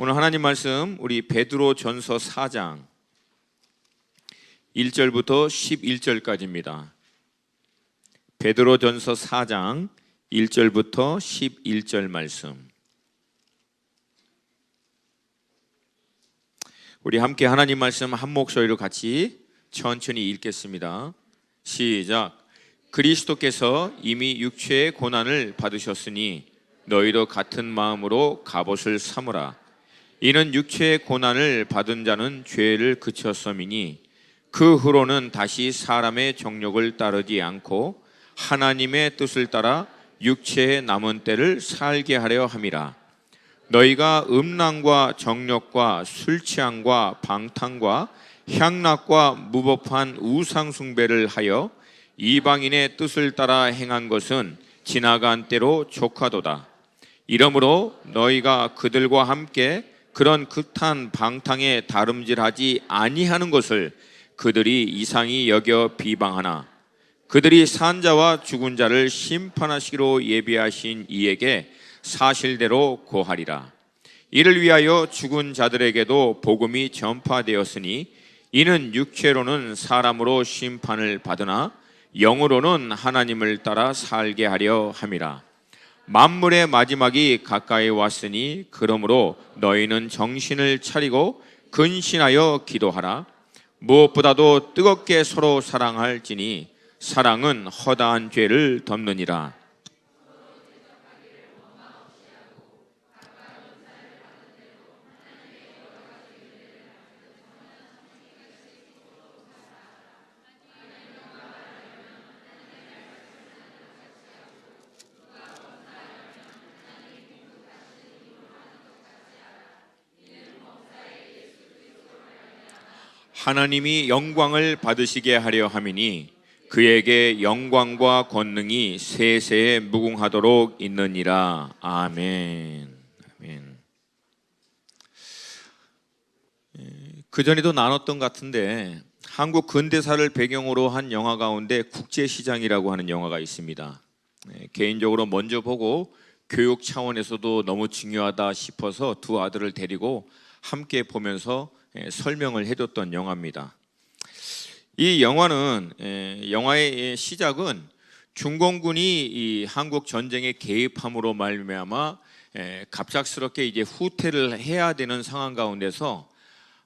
오늘 하나님 말씀 우리 베드로 전서 4장 1절부터 11절까지입니다. 베드로 전서 4장 1절부터 11절 말씀. 우리 함께 하나님 말씀 한 목소리로 같이 천천히 읽겠습니다. 시작. 그리스도께서 이미 육체의 고난을 받으셨으니 너희도 같은 마음으로 갑옷을 삼으라. 이는 육체의 고난을 받은 자는 죄를 그쳤음이니 그 후로는 다시 사람의 정욕을 따르지 않고 하나님의 뜻을 따라 육체의 남은 때를 살게 하려 함이라. 너희가 음란과 정욕과 술 취함과 방탕과 향락과 무법한 우상 숭배를 하여 이방인의 뜻을 따라 행한 것은 지나간 때로 족하도다. 이러므로 너희가 그들과 함께 그런 극한 방탕에 다름질하지 아니하는 것을 그들이 이상히 여겨 비방하나 그들이 산 자와 죽은 자를 심판하시기로 예비하신 이에게 사실대로 고하리라. 이를 위하여 죽은 자들에게도 복음이 전파되었으니 이는 육체로는 사람으로 심판을 받으나 영으로는 하나님을 따라 살게 하려 함이라. 만물의 마지막이 가까이 왔으니 그러므로 너희는 정신을 차리고 근신하여 기도하라. 무엇보다도 뜨겁게 서로 사랑할지니 사랑은 허다한 죄를 덮느니라. 하나님이 영광을 받으시게 하려 함이니 그에게 영광과 권능이 세세에 무궁하도록 있느니라. 아멘. 아멘. 그전에도 나눴던 것 같은데 한국 근대사를 배경으로 한 영화 가운데 국제시장이라고 하는 영화가 있습니다. 개인적으로 먼저 보고 교육 차원에서도 너무 중요하다 싶어서 두 아들을 데리고 함께 보면서 설명을 해줬던 영화입니다. 이 영화는 영화의 시작은 중공군이 이 한국 전쟁에 개입함으로 말미암아 갑작스럽게 이제 후퇴를 해야 되는 상황 가운데서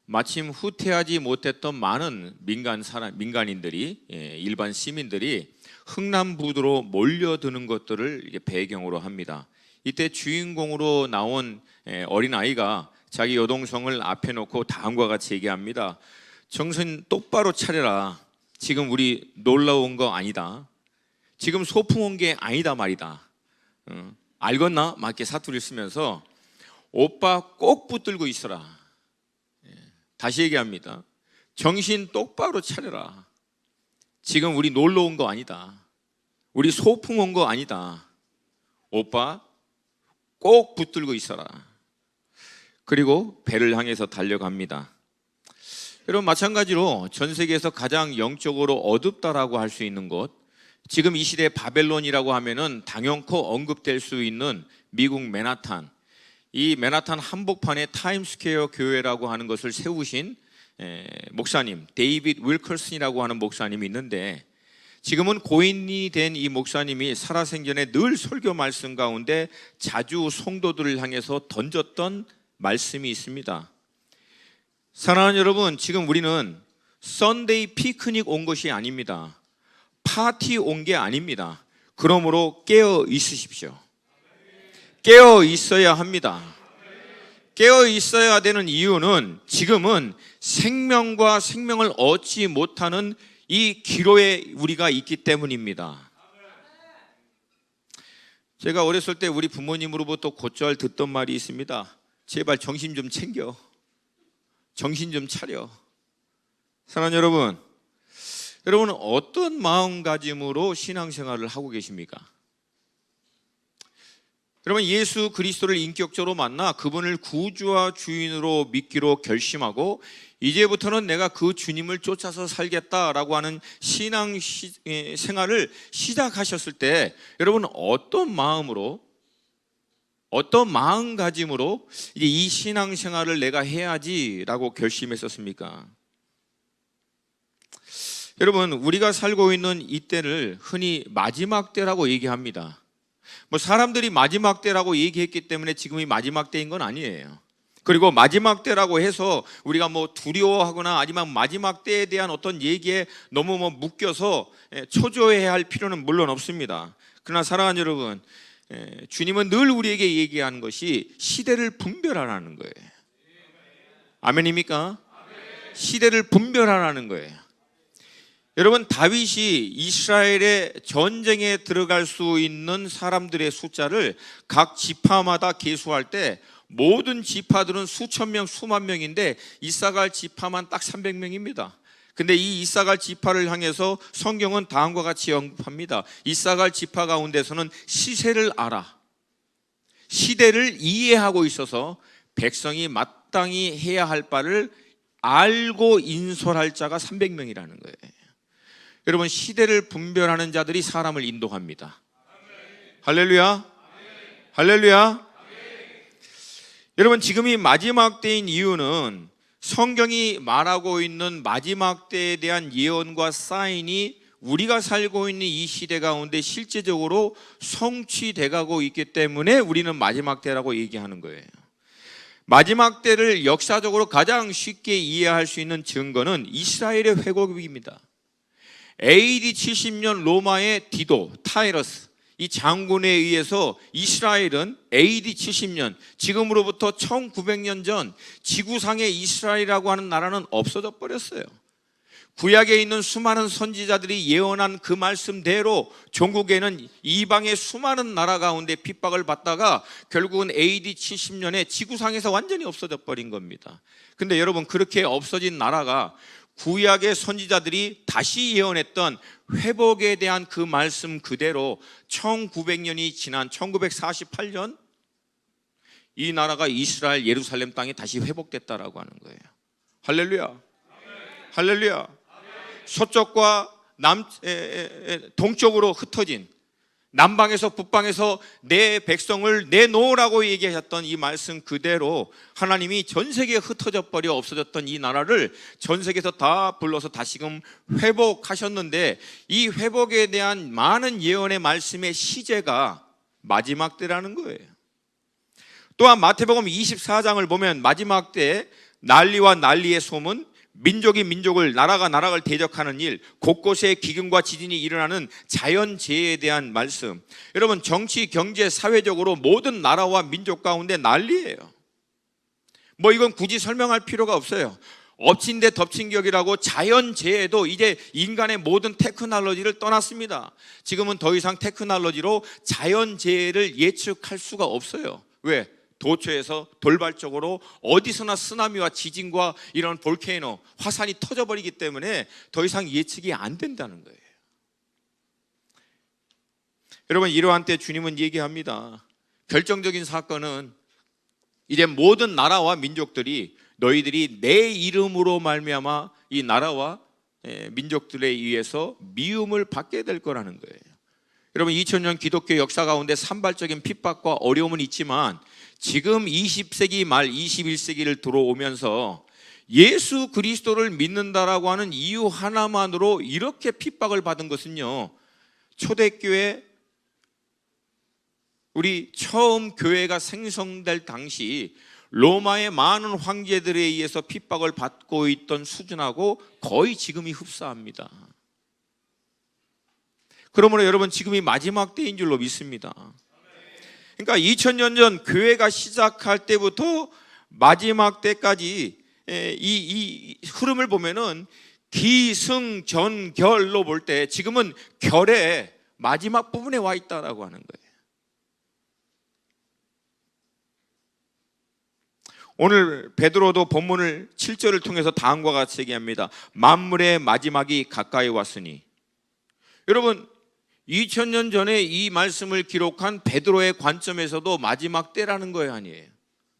마침 후퇴하지 못했던 많은 민간인들이 일반 시민들이 흥남부두로 몰려드는 것들을 이제 배경으로 합니다. 이때 주인공으로 나온 어린아이가 자기 여동생을 앞에 놓고 다음과 같이 얘기합니다. 정신 똑바로 차려라. 지금 우리 놀러 온 거 아니다. 지금 소풍 온 게 아니다 말이다. 알겠나? 막 이렇게 사투리를 쓰면서 오빠 꼭 붙들고 있어라. 다시 얘기합니다. 정신 똑바로 차려라. 지금 우리 놀러 온 거 아니다. 우리 소풍 온 거 아니다. 오빠 꼭 붙들고 있어라. 그리고 배를 향해서 달려갑니다. 여러분, 마찬가지로 전 세계에서 가장 영적으로 어둡다라고 할 수 있는 곳, 지금 이 시대 바벨론이라고 하면은 당연코 언급될 수 있는 미국 맨하탄, 이 맨하탄 한복판에 타임스퀘어 교회라고 하는 것을 세우신 목사님 데이빗 윌커슨이라고 하는 목사님이 있는데, 지금은 고인이 된 이 목사님이 살아생전에 늘 설교 말씀 가운데 자주 성도들을 향해서 던졌던 말씀이 있습니다. 사랑하는 여러분, 지금 우리는 썬데이 피크닉 온 것이 아닙니다. 파티 온 게 아닙니다. 그러므로 깨어 있으십시오. 깨어 있어야 합니다. 깨어 있어야 되는 이유는 지금은 생명과 생명을 얻지 못하는 이 기로에 우리가 있기 때문입니다. 제가 어렸을 때 우리 부모님으로부터 곧잘 듣던 말이 있습니다. 제발 정신 좀 챙겨. 정신 좀 차려. 사랑하는 여러분, 여러분은 어떤 마음가짐으로 신앙생활을 하고 계십니까? 여러분, 예수 그리스도를 인격적으로 만나 그분을 구주와 주인으로 믿기로 결심하고 이제부터는 내가 그 주님을 쫓아서 살겠다라고 하는 신앙 생활을 시작하셨을 때 여러분 어떤 마음으로 어떤 마음가짐으로 이제 이 신앙생활을 내가 해야지라고 결심했었습니까? 여러분, 우리가 살고 있는 이때를 흔히 마지막 때라고 얘기합니다. 뭐 사람들이 마지막 때라고 얘기했기 때문에 지금이 마지막 때인 건 아니에요. 그리고 마지막 때라고 해서 우리가 뭐 두려워하거나 아니면 마지막 때에 대한 어떤 얘기에 너무 묶여서 초조해야 할 필요는 물론 없습니다. 그러나 사랑하는 여러분, 주님은 늘 우리에게 얘기하는 것이 시대를 분별하라는 거예요. 아멘입니까? 시대를 분별하라는 거예요. 여러분, 다윗이 이스라엘의 전쟁에 들어갈 수 있는 사람들의 숫자를 각 지파마다 계수할 때 모든 지파들은 수천 명, 수만 명인데 이사갈 지파만 딱 300명입니다. 근데 이 이사갈 지파를 향해서 성경은 다음과 같이 언급합니다. 이사갈 지파 가운데서는 시세를 알아, 시대를 이해하고 있어서 백성이 마땅히 해야 할 바를 알고 인솔할 자가 300명이라는 거예요. 여러분, 시대를 분별하는 자들이 사람을 인도합니다. 할렐루야, 할렐루야. 여러분, 지금이 마지막 때인 이유는 성경이 말하고 있는 마지막 때에 대한 예언과 사인이 우리가 살고 있는 이 시대 가운데 실제적으로 성취돼 가고 있기 때문에 우리는 마지막 때라고 얘기하는 거예요. 마지막 때를 역사적으로 가장 쉽게 이해할 수 있는 증거는 이스라엘의 회복입니다. AD 70년 로마의 디도, 타이러스 이 장군에 의해서 이스라엘은 AD 70년, 지금으로부터 1900년 전 지구상의 이스라엘이라고 하는 나라는 없어져 버렸어요. 구약에 있는 수많은 선지자들이 예언한 그 말씀대로 종국에는 이방의 수많은 나라 가운데 핍박을 받다가 결국은 AD 70년에 지구상에서 완전히 없어져 버린 겁니다. 근데 여러분, 그렇게 없어진 나라가 구약의 선지자들이 다시 예언했던 회복에 대한 그 말씀 그대로 1900년이 지난 1948년 이 나라가 이스라엘 예루살렘 땅에 다시 회복됐다라고 하는 거예요. 할렐루야, 할렐루야. 서쪽과 동쪽으로 흩어진, 남방에서 북방에서 내 백성을 내놓으라고 얘기하셨던 이 말씀 그대로 하나님이 전 세계에 흩어져 버려 없어졌던 이 나라를 전 세계에서 다 불러서 다시금 회복하셨는데, 이 회복에 대한 많은 예언의 말씀의 시제가 마지막 때라는 거예요. 또한 마태복음 24장을 보면 마지막 때 난리와 난리의 소문, 민족이 민족을, 나라가 나라를 대적하는 일, 곳곳에 기근과 지진이 일어나는 자연재해에 대한 말씀. 여러분, 정치, 경제, 사회적으로 모든 나라와 민족 가운데 난리예요. 뭐 이건 굳이 설명할 필요가 없어요. 엎친 데 덮친 격이라고 자연재해도 이제 인간의 모든 테크놀로지를 떠났습니다. 지금은 더 이상 테크놀로지로 자연재해를 예측할 수가 없어요. 왜? 도처에서 돌발적으로 어디서나 쓰나미와 지진과 이런 볼케이노, 화산이 터져버리기 때문에 더 이상 예측이 안 된다는 거예요. 여러분, 이러한 때 주님은 얘기합니다. 결정적인 사건은 이제 모든 나라와 민족들이 너희들이 내 이름으로 말미암아 이 나라와 민족들에 의해서 미움을 받게 될 거라는 거예요. 여러분, 2000년 기독교 역사 가운데 산발적인 핍박과 어려움은 있지만 지금 20세기 말 21세기를 들어오면서 예수 그리스도를 믿는다라고 하는 이유 하나만으로 이렇게 핍박을 받은 것은요, 초대교회, 우리 처음 교회가 생성될 당시 로마의 많은 황제들에 의해서 핍박을 받고 있던 수준하고 거의 지금이 흡사합니다. 그러므로 여러분, 지금이 마지막 때인 줄로 믿습니다. 그러니까 2000년 전 교회가 시작할 때부터 마지막 때까지 이 흐름을 보면은 기승전결로 볼 때 지금은 결의 마지막 부분에 와 있다라고 하는 거예요. 오늘 베드로도 본문을 7절을 통해서 다음과 같이 얘기합니다. 만물의 마지막이 가까이 왔으니. 여러분, 2000년 전에 이 말씀을 기록한 베드로의 관점에서도 마지막 때라는 거예요, 아니에요?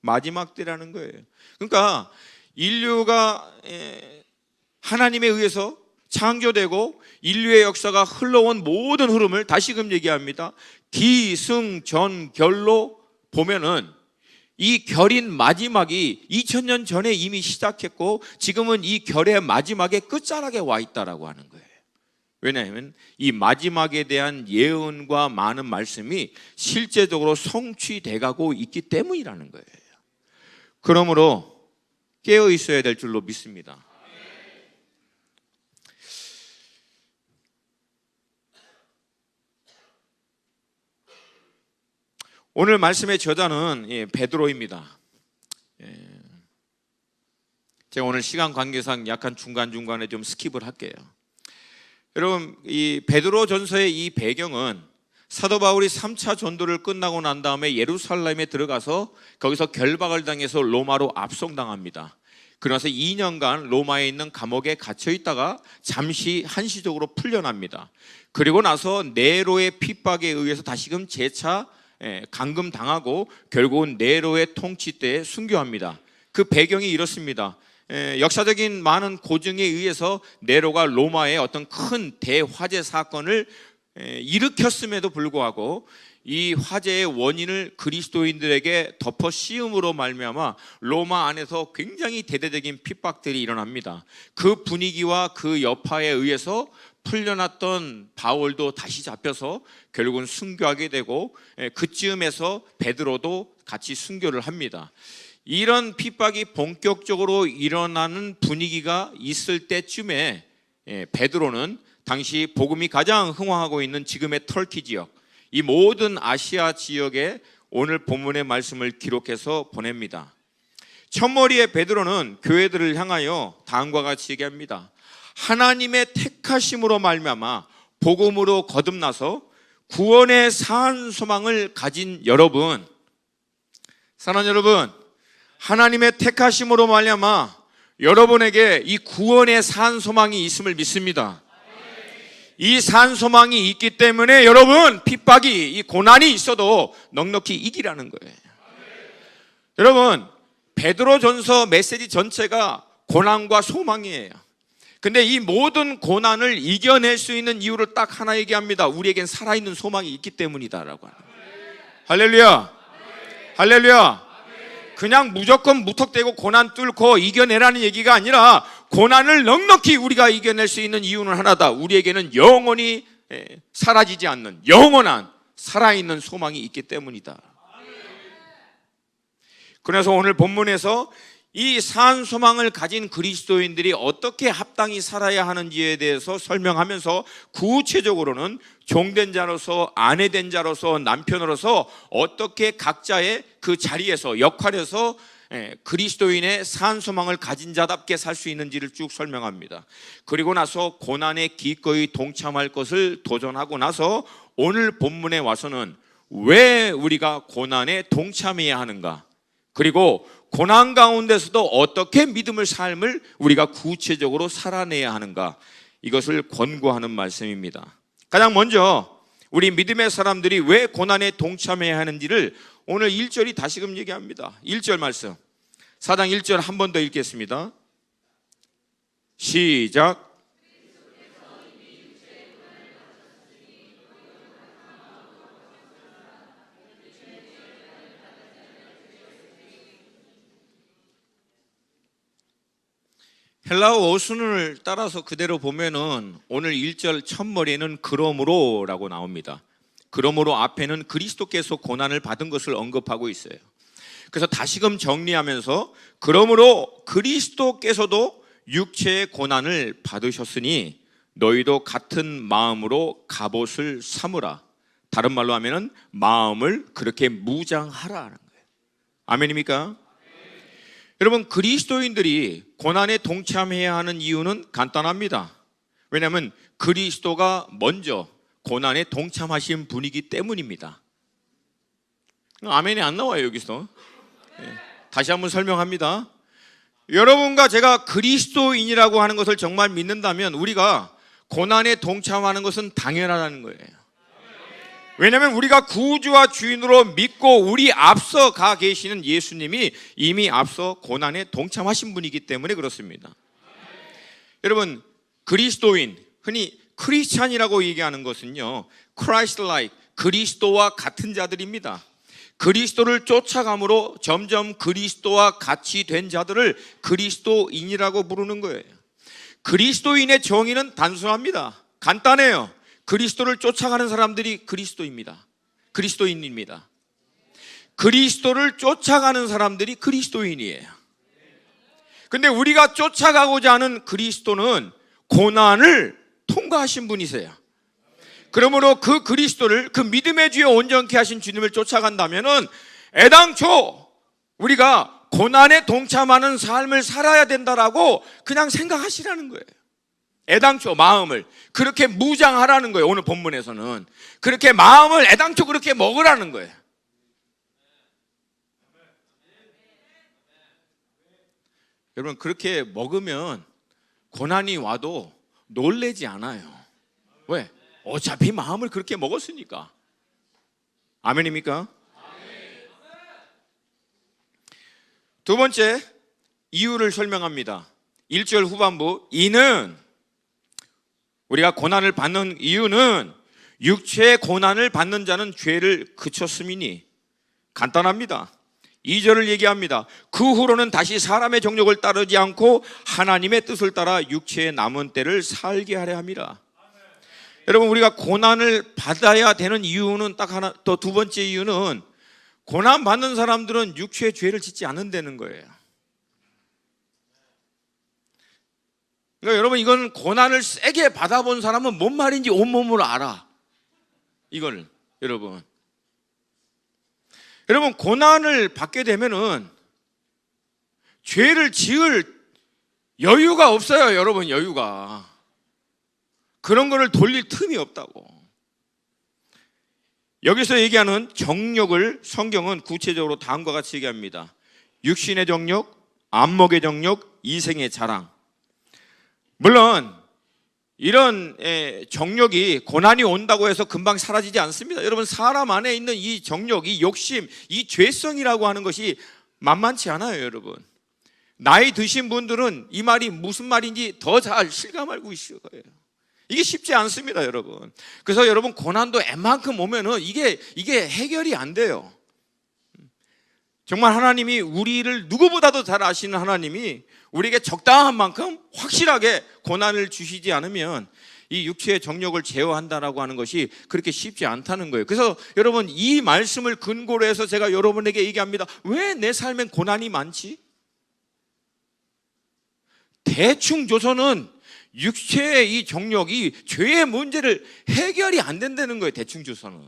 마지막 때라는 거예요. 그러니까 인류가 하나님에 의해서 창조되고 인류의 역사가 흘러온 모든 흐름을 다시금 얘기합니다. 기승전결로 보면은 이 결인 마지막이 2000년 전에 이미 시작했고 지금은 이 결의 마지막에 끝자락에 와 있다라고 하는 거예요. 왜냐하면 이 마지막에 대한 예언과 많은 말씀이 실제적으로 성취돼 가고 있기 때문이라는 거예요. 그러므로 깨어 있어야 될 줄로 믿습니다. 오늘 말씀의 저자는 베드로입니다. 제가 오늘 시간 관계상 약간 중간중간에 좀 스킵을 할게요. 여러분, 이 베드로 전서의 이 배경은 사도 바울이 3차 전도를 끝나고 난 다음에 예루살렘에 들어가서 거기서 결박을 당해서 로마로 압송당합니다. 그러면서 2년간 로마에 있는 감옥에 갇혀 있다가 잠시 한시적으로 풀려납니다. 그리고 나서 네로의 핍박에 의해서 다시금 재차 감금당하고 결국은 네로의 통치 때에 순교합니다. 그 배경이 이렇습니다. 역사적인 많은 고증에 의해서 네로가 로마의 어떤 큰 대화재 사건을 일으켰음에도 불구하고 이 화재의 원인을 그리스도인들에게 덮어 씌움으로 말미암아 로마 안에서 굉장히 대대적인 핍박들이 일어납니다. 그 분위기와 그 여파에 의해서 풀려났던 바울도 다시 잡혀서 결국은 순교하게 되고 그쯤에서 베드로도 같이 순교를 합니다. 이런 핍박이 본격적으로 일어나는 분위기가 있을 때쯤에 베드로는 당시 복음이 가장 흥황하고 있는 지금의 터키 지역, 이 모든 아시아 지역에 오늘 본문의 말씀을 기록해서 보냅니다. 첫머리에 베드로는 교회들을 향하여 다음과 같이 얘기합니다. 하나님의 택하심으로 말미암아 복음으로 거듭나서 구원의 산 소망을 가진 여러분, 사랑하는 여러분, 하나님의 택하심으로 말미암아 여러분에게 이 구원의 산 소망이 있음을 믿습니다. 이 산 소망이 있기 때문에 여러분 핍박이, 이 고난이 있어도 넉넉히 이기라는 거예요. 여러분, 베드로전서 메시지 전체가 고난과 소망이에요. 근데 이 모든 고난을 이겨낼 수 있는 이유를 딱 하나 얘기합니다. 우리에겐 살아있는 소망이 있기 때문이다라고 하는 거예요. 할렐루야, 할렐루야. 그냥 무조건 무턱대고 고난 뚫고 이겨내라는 얘기가 아니라 고난을 넉넉히 우리가 이겨낼 수 있는 이유는 하나다. 우리에게는 영원히 사라지지 않는 영원한 살아있는 소망이 있기 때문이다. 그래서 오늘 본문에서 이 산 소망을 가진 그리스도인들이 어떻게 합당히 살아야 하는지에 대해서 설명하면서 구체적으로는 종된 자로서, 아내된 자로서, 남편으로서 어떻게 각자의 그 자리에서, 역할에서 그리스도인의 산 소망을 가진 자답게 살 수 있는지를 쭉 설명합니다. 그리고 나서 고난에 기꺼이 동참할 것을 도전하고 나서 오늘 본문에 와서는 왜 우리가 고난에 동참해야 하는가, 그리고 고난 가운데서도 어떻게 믿음의 삶을 우리가 구체적으로 살아내야 하는가, 이것을 권고하는 말씀입니다. 가장 먼저 우리 믿음의 사람들이 왜 고난에 동참해야 하는지를 오늘 1절이 다시금 얘기합니다. 1절 말씀, 4장 1절 한 번 더 읽겠습니다. 시작. 헬라어 어순을 따라서 그대로 보면은 오늘 1절 첫머리에는 그러므로라고 나옵니다. 그러므로 앞에는 그리스도께서 고난을 받은 것을 언급하고 있어요. 그래서 다시금 정리하면서 그러므로 그리스도께서도 육체의 고난을 받으셨으니 너희도 같은 마음으로 갑옷을 삼으라. 다른 말로 하면은 마음을 그렇게 무장하라는 거예요. 아멘입니까? 여러분, 그리스도인들이 고난에 동참해야 하는 이유는 간단합니다. 왜냐하면 그리스도가 먼저 고난에 동참하신 분이기 때문입니다. 아멘이 안 나와요 여기서. 다시 한번 설명합니다. 여러분과 제가 그리스도인이라고 하는 것을 정말 믿는다면 우리가 고난에 동참하는 것은 당연하다는 거예요. 왜냐하면 우리가 구주와 주인으로 믿고 우리 앞서 가 계시는 예수님이 이미 앞서 고난에 동참하신 분이기 때문에 그렇습니다. 여러분, 그리스도인, 흔히 크리스찬이라고 얘기하는 것은요, Christ-like, 그리스도와 같은 자들입니다. 그리스도를 쫓아감으로 점점 그리스도와 같이 된 자들을 그리스도인이라고 부르는 거예요. 그리스도인의 정의는 단순합니다. 간단해요. 그리스도를 쫓아가는 사람들이 그리스도입니다. 그리스도인입니다. 그리스도를 쫓아가는 사람들이 그리스도인이에요. 근데 우리가 쫓아가고자 하는 그리스도는 고난을 통과하신 분이세요. 그러므로 그 그리스도를, 그 믿음의 주에 온전케 하신 주님을 쫓아간다면은 애당초 우리가 고난에 동참하는 삶을 살아야 된다라고 그냥 생각하시라는 거예요. 애당초 마음을 그렇게 무장하라는 거예요. 오늘 본문에서는 그렇게 마음을 애당초 그렇게 먹으라는 거예요. 여러분, 그렇게 먹으면 고난이 와도 놀래지 않아요. 왜? 어차피 마음을 그렇게 먹었으니까. 아멘입니까? 두 번째, 이유를 설명합니다. 1절 후반부, 이는, 우리가 고난을 받는 이유는 육체의 고난을 받는 자는 죄를 그쳤음이니. 간단합니다. 2절을 얘기합니다. 그 후로는 다시 사람의 정욕을 따르지 않고 하나님의 뜻을 따라 육체의 남은 때를 살게 하려 함이라. 여러분, 우리가 고난을 받아야 되는 이유는 딱 하나, 또 두 번째 이유는 고난 받는 사람들은 육체의 죄를 짓지 않는다는 거예요. 그러니까 여러분, 이건 고난을 세게 받아본 사람은 뭔 말인지 온몸으로 알아. 이걸 여러분 고난을 받게 되면은 죄를 지을 여유가 없어요. 여러분, 여유가. 그런 거를 돌릴 틈이 없다고. 여기서 얘기하는 정욕을 성경은 구체적으로 다음과 같이 얘기합니다. 육신의 정욕, 안목의 정욕, 이생의 자랑. 물론 이런 정욕이 고난이 온다고 해서 금방 사라지지 않습니다. 여러분, 사람 안에 있는 이 정욕, 이 욕심, 이 죄성이라고 하는 것이 만만치 않아요. 여러분, 나이 드신 분들은 이 말이 무슨 말인지 더 잘 실감하고 있을 거예요. 이게 쉽지 않습니다, 여러분. 그래서 여러분, 고난도 웬만큼 오면은 이게 해결이 안 돼요. 정말 하나님이 우리를 누구보다도 잘 아시는 하나님이 우리에게 적당한 만큼 확실하게 고난을 주시지 않으면 이 육체의 정욕을 제어한다라고 하는 것이 그렇게 쉽지 않다는 거예요. 그래서 여러분, 이 말씀을 근거로 해서 제가 여러분에게 얘기합니다. 왜 내 삶엔 고난이 많지? 대충 줘서는 육체의 이 정욕이 죄의 문제를 해결이 안 된다는 거예요. 대충 줘서는.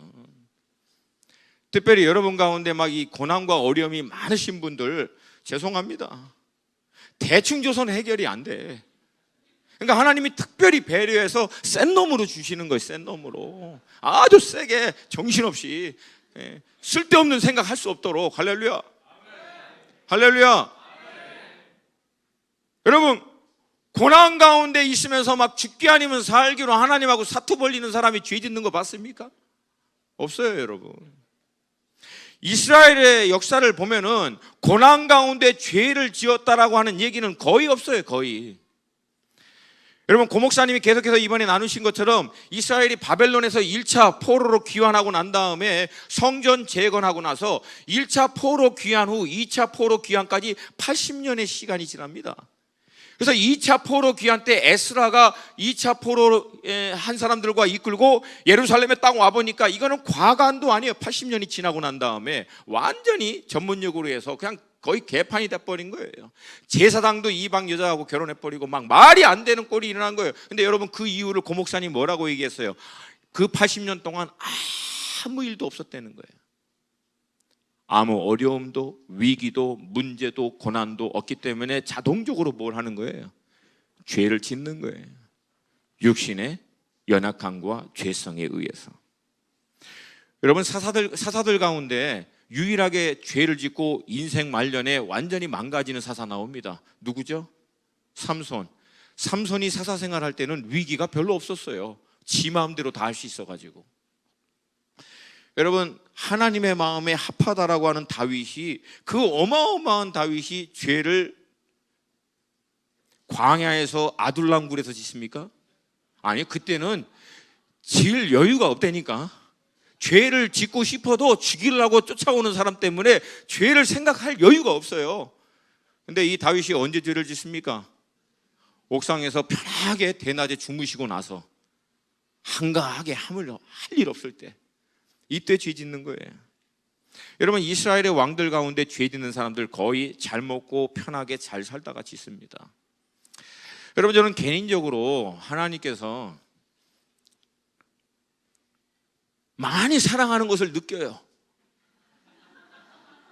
특별히 여러분 가운데 막 이 고난과 어려움이 많으신 분들 죄송합니다. 대충 줘서는 해결이 안 돼. 그러니까 하나님이 특별히 배려해서 센 놈으로 주시는 거예요. 센 놈으로. 아주 세게 정신없이 쓸데없는 생각할 수 없도록. 할렐루야. 할렐루야. 여러분, 고난 가운데 있으면서 막 죽기 아니면 살기로 하나님하고 사투 벌리는 사람이 죄 짓는 거 봤습니까? 없어요, 여러분. 이스라엘의 역사를 보면은 고난 가운데 죄를 지었다라고 하는 얘기는 거의 없어요, 거의. 여러분, 고 목사님이 계속해서 이번에 나누신 것처럼 이스라엘이 바벨론에서 1차 포로로 귀환하고 난 다음에 성전 재건하고 나서 1차 포로 귀환 후 2차 포로 귀환까지 80년의 시간이 지납니다. 그래서 2차 포로 귀환 때 에스라가 2차 포로 한 사람들과 이끌고 예루살렘에 딱 와보니까 이거는 과간도 아니에요. 80년이 지나고 난 다음에 완전히 전문용어로 해서 그냥 거의 개판이 돼버린 거예요. 제사장도 이방 여자하고 결혼해버리고 막 말이 안 되는 꼴이 일어난 거예요. 근데 여러분, 그 이유를 고 목사님 뭐라고 얘기했어요? 그 80년 동안 아무 일도 없었다는 거예요. 아무 어려움도 위기도 문제도 고난도 없기 때문에 자동적으로 뭘 하는 거예요? 죄를 짓는 거예요. 육신의 연약함과 죄성에 의해서. 여러분, 사사들 가운데 유일하게 죄를 짓고 인생 말년에 완전히 망가지는 사사 나옵니다. 누구죠? 삼손이 사사 생활할 때는 위기가 별로 없었어요. 지 마음대로 다 할 수 있어가지고. 여러분, 하나님의 마음에 합하다라고 하는 다윗이, 그 어마어마한 다윗이 죄를 광야에서 아둘람굴에서 짓습니까? 아니, 그때는 지을 여유가 없다니까. 죄를 짓고 싶어도 죽이려고 쫓아오는 사람 때문에 죄를 생각할 여유가 없어요. 근데 이 다윗이 언제 죄를 짓습니까? 옥상에서 편하게 대낮에 주무시고 나서 한가하게 할 일 없을 때, 이때 죄 짓는 거예요. 여러분, 이스라엘의 왕들 가운데 죄 짓는 사람들 거의 잘 먹고 편하게 잘 살다가 짓습니다. 여러분, 저는 개인적으로 하나님께서 많이 사랑하는 것을 느껴요.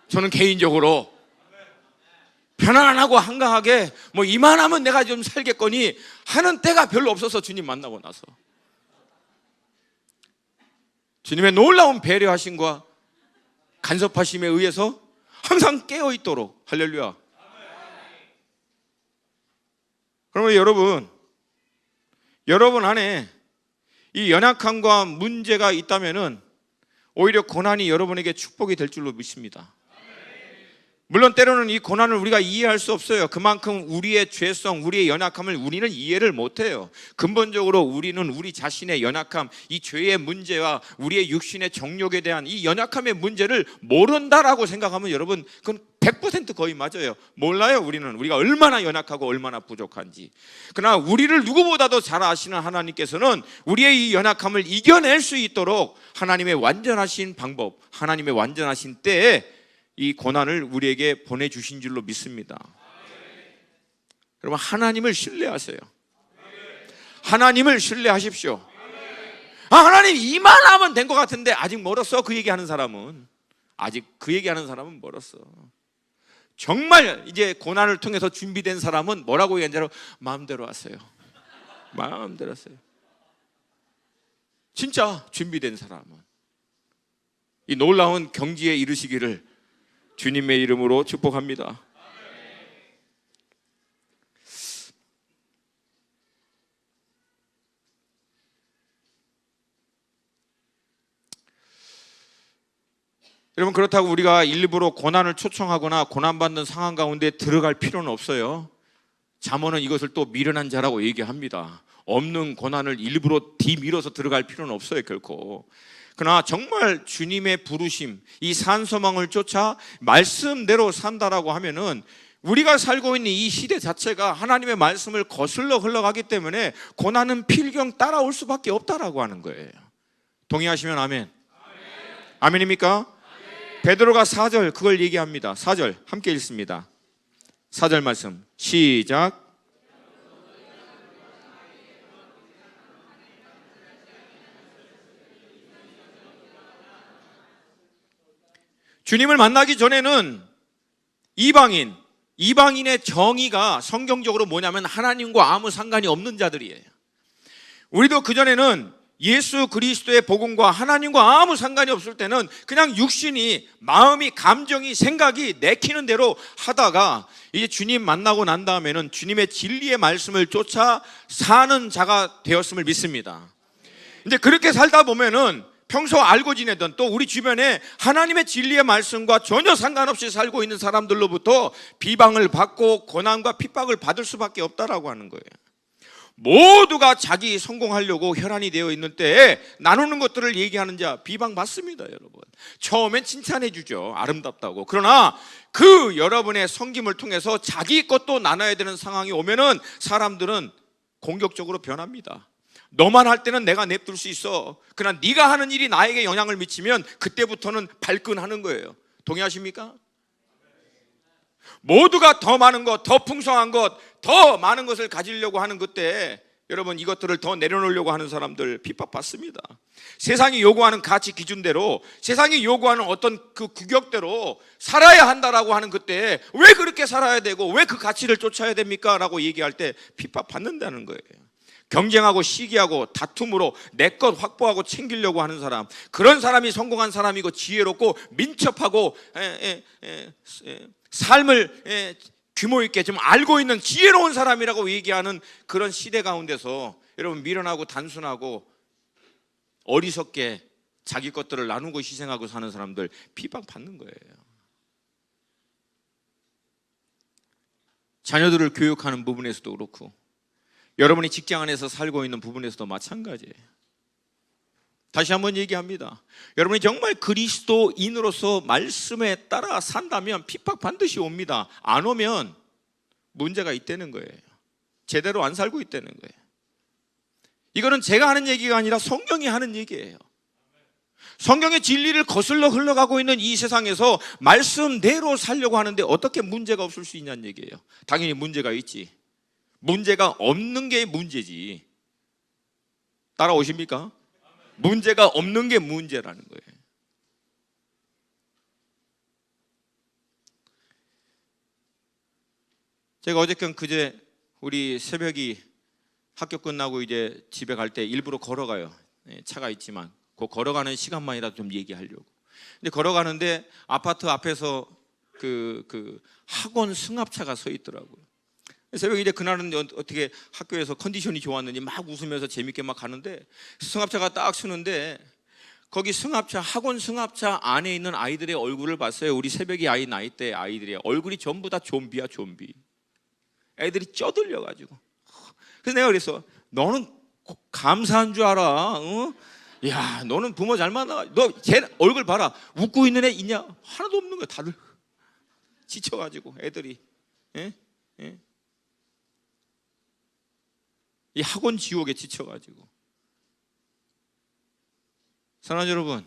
저는 개인적으로 편안하고 한가하게 뭐 이만하면 내가 좀 살겠거니 하는 때가 별로 없어서, 주님 만나고 나서 주님의 놀라운 배려하심과 간섭하심에 의해서 항상 깨어있도록, 할렐루야. 그러면 여러분 안에 이 연약함과 문제가 있다면은 오히려 고난이 여러분에게 축복이 될 줄로 믿습니다. 물론 때로는 이 고난을 우리가 이해할 수 없어요. 그만큼 우리의 죄성, 우리의 연약함을 우리는 이해를 못해요. 근본적으로 우리는 우리 자신의 연약함, 이 죄의 문제와 우리의 육신의 정욕에 대한 이 연약함의 문제를 모른다라고 생각하면 여러분, 그건 100% 거의 맞아요. 몰라요. 우리가 얼마나 연약하고 얼마나 부족한지. 그러나 우리를 누구보다도 잘 아시는 하나님께서는 우리의 이 연약함을 이겨낼 수 있도록 하나님의 완전하신 방법, 하나님의 완전하신 때에 이 고난을 우리에게 보내주신 줄로 믿습니다. 여러분, 하나님을 신뢰하세요. 하나님을 신뢰하십시오. 하나님 이만하면 된 것 같은데 아직 멀었어. 그 얘기하는 사람은 멀었어. 정말 이제 고난을 통해서 준비된 사람은 뭐라고 얘기하냐면 마음대로 하세요. 마음대로 하세요. 진짜 준비된 사람은 이 놀라운 경지에 이르시기를 주님의 이름으로 축복합니다. 여러분, 그렇다고 우리가 일부러 고난을 초청하거나 고난받는 상황 가운데 들어갈 필요는 없어요. 잠언은 이것을 또 미련한 자라고 얘기합니다. 없는 고난을 일부러 뒤밀어서 들어갈 필요는 없어요, 결코. 그러나 정말 주님의 부르심, 이 산소망을 쫓아 말씀대로 산다라고 하면은 우리가 살고 있는 이 시대 자체가 하나님의 말씀을 거슬러 흘러가기 때문에 고난은 필경 따라올 수밖에 없다라고 하는 거예요. 동의하시면 아멘. 아멘입니까? 베드로가 4절 그걸 얘기합니다. 4절 함께 읽습니다. 4절 말씀 시작. 주님을 만나기 전에는 이방인의 정의가 성경적으로 뭐냐면 하나님과 아무 상관이 없는 자들이에요. 우리도 그전에는 예수 그리스도의 복음과 하나님과 아무 상관이 없을 때는 그냥 육신이, 마음이, 감정이, 생각이 내키는 대로 하다가 이제 주님 만나고 난 다음에는 주님의 진리의 말씀을 쫓아 사는 자가 되었음을 믿습니다. 이제 그렇게 살다 보면은 평소 알고 지내던 또 우리 주변에 하나님의 진리의 말씀과 전혀 상관없이 살고 있는 사람들로부터 비방을 받고 고난과 핍박을 받을 수밖에 없다라고 하는 거예요. 모두가 자기 성공하려고 혈안이 되어 있는 때에 나누는 것들을 얘기하는 자 비방받습니다. 여러분, 처음엔 칭찬해 주죠. 아름답다고. 그러나 그 여러분의 섬김을 통해서 자기 것도 나눠야 되는 상황이 오면은 사람들은 공격적으로 변합니다. 너만 할 때는 내가 냅둘 수 있어. 그러나 네가 하는 일이 나에게 영향을 미치면 그때부터는 발끈하는 거예요. 동의하십니까? 모두가 더 많은 것, 더 풍성한 것, 더 많은 것을 가지려고 하는 그때 여러분, 이것들을 더 내려놓으려고 하는 사람들 핍박받습니다. 세상이 요구하는 가치 기준대로, 세상이 요구하는 어떤 그 규격대로 살아야 한다라고 하는 그때 왜 그렇게 살아야 되고 왜 그 가치를 쫓아야 됩니까? 라고 얘기할 때 핍박받는다는 거예요. 경쟁하고 시기하고 다툼으로 내 것 확보하고 챙기려고 하는 사람, 그런 사람이 성공한 사람이고 지혜롭고 민첩하고 삶을 규모 있게 좀 알고 있는 지혜로운 사람이라고 얘기하는 그런 시대 가운데서 여러분, 미련하고 단순하고 어리석게 자기 것들을 나누고 희생하고 사는 사람들 핍박받는 거예요. 자녀들을 교육하는 부분에서도 그렇고 여러분이 직장 안에서 살고 있는 부분에서도 마찬가지예요. 다시 한번 얘기합니다. 여러분이 정말 그리스도인으로서 말씀에 따라 산다면 핍박 반드시 옵니다. 안 오면 문제가 있다는 거예요. 제대로 안 살고 있다는 거예요. 이거는 제가 하는 얘기가 아니라 성경이 하는 얘기예요. 성경의 진리를 거슬러 흘러가고 있는 이 세상에서 말씀대로 살려고 하는데 어떻게 문제가 없을 수 있냐는 얘기예요. 당연히 문제가 있지. 문제가 없는 게 문제지. 따라오십니까? 문제가 없는 게 문제라는 거예요. 제가 어저께 그제 우리 새벽이 학교 끝나고 이제 집에 갈 때 일부러 걸어가요. 차가 있지만 그 걸어가는 시간만이라도 좀 얘기하려고. 근데 걸어가는데 아파트 앞에서 그 학원 승합차가 서 있더라고요. 새벽에 이제 그날은 어떻게 학교에서 컨디션이 좋았는지 막 웃으면서 재밌게 막 가는데 승합차가 딱 서는데 거기 승합차, 학원 승합차 안에 있는 아이들의 얼굴을 봤어요. 우리 새벽이 아이 나이대 아이들의 얼굴이 전부 다 좀비야, 좀비. 애들이 쪄들려가지고. 그래서 내가 그랬어. 너는 감사한 줄 알아. 어? 야, 너는 부모 잘 만나. 너 쟤 얼굴 봐라. 웃고 있는 애 있냐? 하나도 없는 거야. 다들 지쳐가지고 애들이. 예? 예? 이 학원 지옥에 지쳐가지고. 사랑하는 여러분,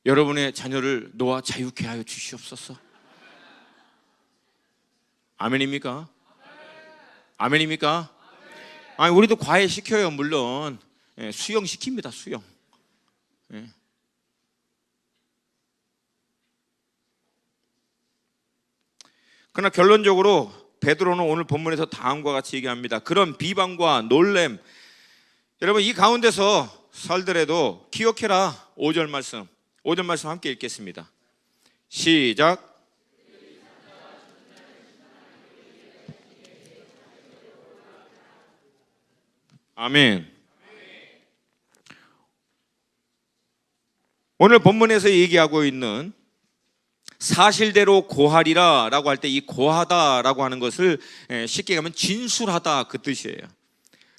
여러분의 자녀를 노아 자유케 하여 주시옵소서. 아멘입니까? 아멘입니까? 아니, 우리도 과외 시켜요, 물론. 예, 수영 시킵니다, 수영. 예. 그러나 결론적으로 베드로는 오늘 본문에서 다음과 같이 얘기합니다. 그런 비방과 놀램, 여러분 이 가운데서 살더라도 기억해라. 5절 말씀, 5절 말씀 함께 읽겠습니다. 시작. 아멘. 오늘 본문에서 얘기하고 있는 사실대로 고하리라 라고 할 때 이 고하다 라고 하는 것을 쉽게 가면 진술하다 그 뜻이에요.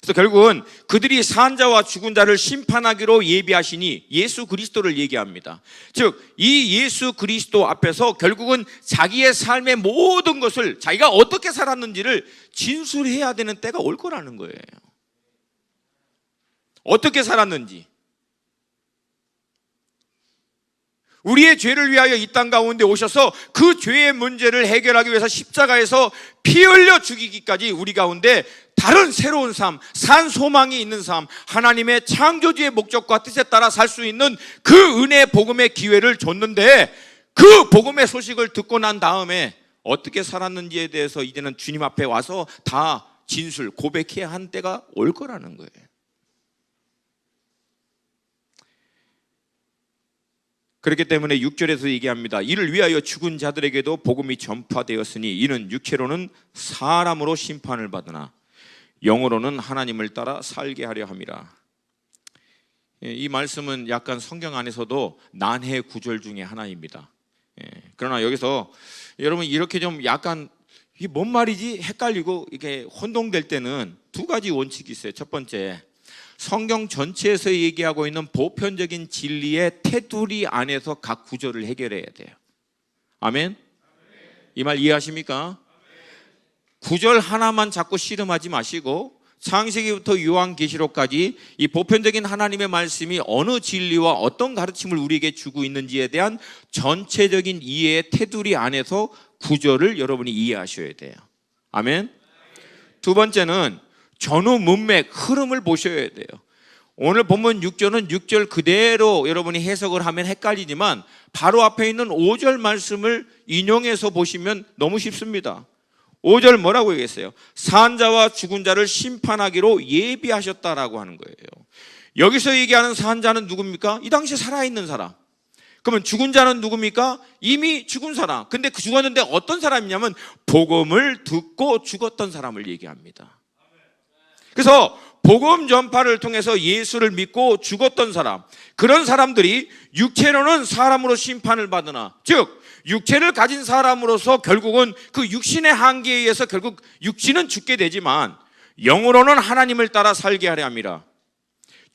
그래서 결국은 그들이 산자와 죽은 자를 심판하기로 예비하시니 예수 그리스도를 얘기합니다. 즉 이 예수 그리스도 앞에서 결국은 자기의 삶의 모든 것을 자기가 어떻게 살았는지를 진술해야 되는 때가 올 거라는 거예요. 어떻게 살았는지, 우리의 죄를 위하여 이 땅 가운데 오셔서 그 죄의 문제를 해결하기 위해서 십자가에서 피 흘려 죽이기까지 우리 가운데 다른 새로운 삶, 산 소망이 있는 삶, 하나님의 창조주의 목적과 뜻에 따라 살 수 있는 그 은혜 복음의 기회를 줬는데 그 복음의 소식을 듣고 난 다음에 어떻게 살았는지에 대해서 이제는 주님 앞에 와서 다 진술, 고백해야 한 때가 올 거라는 거예요. 그렇기 때문에 6절에서 얘기합니다. 이를 위하여 죽은 자들에게도 복음이 전파되었으니 이는 육체로는 사람으로 심판을 받으나 영으로는 하나님을 따라 살게 하려 함이라. 이 말씀은 약간 성경 안에서도 난해 구절 중에 하나입니다. 그러나 여기서 여러분 이렇게 좀 약간 이게 뭔 말이지 헷갈리고 이게 혼동될 때는 두 가지 원칙이 있어요. 첫 번째, 성경 전체에서 얘기하고 있는 보편적인 진리의 테두리 안에서 각 구절을 해결해야 돼요. 아멘? 이 말 이해하십니까? 구절 하나만 자꾸 씨름하지 마시고 창세기부터 요한계시록까지 이 보편적인 하나님의 말씀이 어느 진리와 어떤 가르침을 우리에게 주고 있는지에 대한 전체적인 이해의 테두리 안에서 구절을 여러분이 이해하셔야 돼요. 아멘? 두 번째는 전후 문맥, 흐름을 보셔야 돼요. 오늘 본문 6절은 6절 그대로 여러분이 해석을 하면 헷갈리지만 바로 앞에 있는 5절 말씀을 인용해서 보시면 너무 쉽습니다. 5절 뭐라고 얘기했어요? 산자와 죽은 자를 심판하기로 예비하셨다라고 하는 거예요. 여기서 얘기하는 산자는 누굽니까? 이 당시에 살아있는 사람. 그러면 죽은 자는 누굽니까? 이미 죽은 사람. 근데 그 죽었는데 어떤 사람이냐면 복음을 듣고 죽었던 사람을 얘기합니다. 그래서 복음 전파를 통해서 예수를 믿고 죽었던 사람, 그런 사람들이 육체로는 사람으로 심판을 받으나, 즉 육체를 가진 사람으로서 결국은 그 육신의 한계에 의해서 결국 육신은 죽게 되지만 영으로는 하나님을 따라 살게 하려 함이라.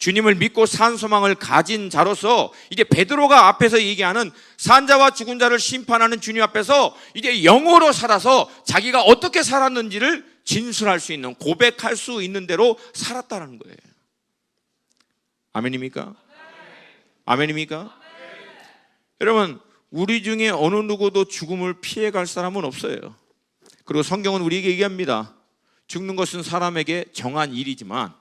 주님을 믿고 산 소망을 가진 자로서 이제 베드로가 앞에서 얘기하는 산자와 죽은 자를 심판하는 주님 앞에서 이제 영으로 살아서 자기가 어떻게 살았는지를 진술할 수 있는, 고백할 수 있는 대로 살았다는 거예요. 아멘입니까? 아멘입니까? 여러분, 우리 중에 어느 누구도 죽음을 피해갈 사람은 없어요. 그리고 성경은 우리에게 얘기합니다. 죽는 것은 사람에게 정한 일이지만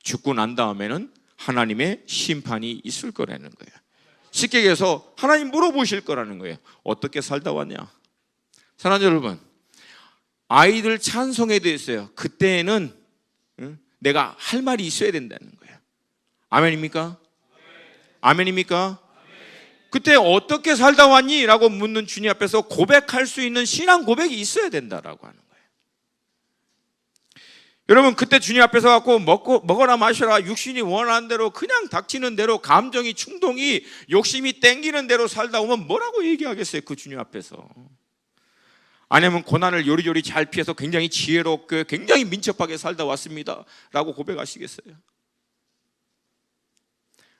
죽고 난 다음에는 하나님의 심판이 있을 거라는 거예요. 쉽게 얘기해서 하나님 물어보실 거라는 거예요. 어떻게 살다 왔냐? 사랑하는 여러분, 아이들 찬송에 대해서요, 그때는 내가 할 말이 있어야 된다는 거예요. 아멘입니까? 아멘입니까? 그때 어떻게 살다 왔니? 라고 묻는 주님 앞에서 고백할 수 있는 신앙 고백이 있어야 된다라고 하는 거예요. 여러분, 그때 주님 앞에서 갖고 먹어라 마셔라, 육신이 원하는 대로 그냥 닥치는 대로, 감정이, 충동이, 욕심이 땡기는 대로 살다 오면 뭐라고 얘기하겠어요? 그 주님 앞에서. 아니면 고난을 요리조리 잘 피해서 굉장히 지혜롭게, 굉장히 민첩하게 살다 왔습니다 라고 고백하시겠어요?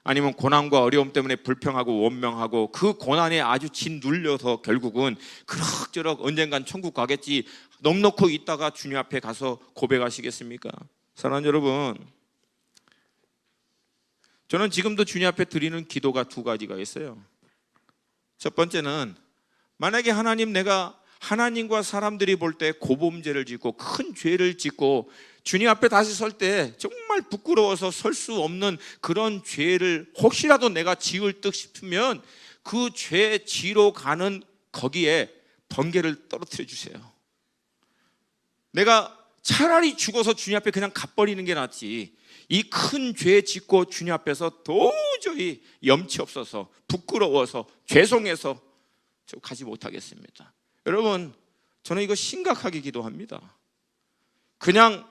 아니면 고난과 어려움 때문에 불평하고 원망하고 그 고난에 아주 짓눌려서 결국은 그럭저럭 언젠간 천국 가겠지 넉넉히 있다가 주님 앞에 가서 고백하시겠습니까? 사랑하는 여러분, 저는 지금도 주님 앞에 드리는 기도가 두 가지가 있어요. 첫 번째는, 만약에 하나님, 내가 하나님과 사람들이 볼 때 고범죄를 짓고 큰 죄를 짓고 주님 앞에 다시 설 때 정말 부끄러워서 설 수 없는 그런 죄를 혹시라도 내가 지을 듯 싶으면 그 죄 지로 가는 거기에 번개를 떨어뜨려 주세요. 내가 차라리 죽어서 주님 앞에 그냥 가버리는 게 낫지, 이 큰 죄 짓고 주님 앞에서 도저히 염치 없어서 부끄러워서 죄송해서 저 가지 못하겠습니다. 여러분, 저는 이거 심각하게 기도합니다. 그냥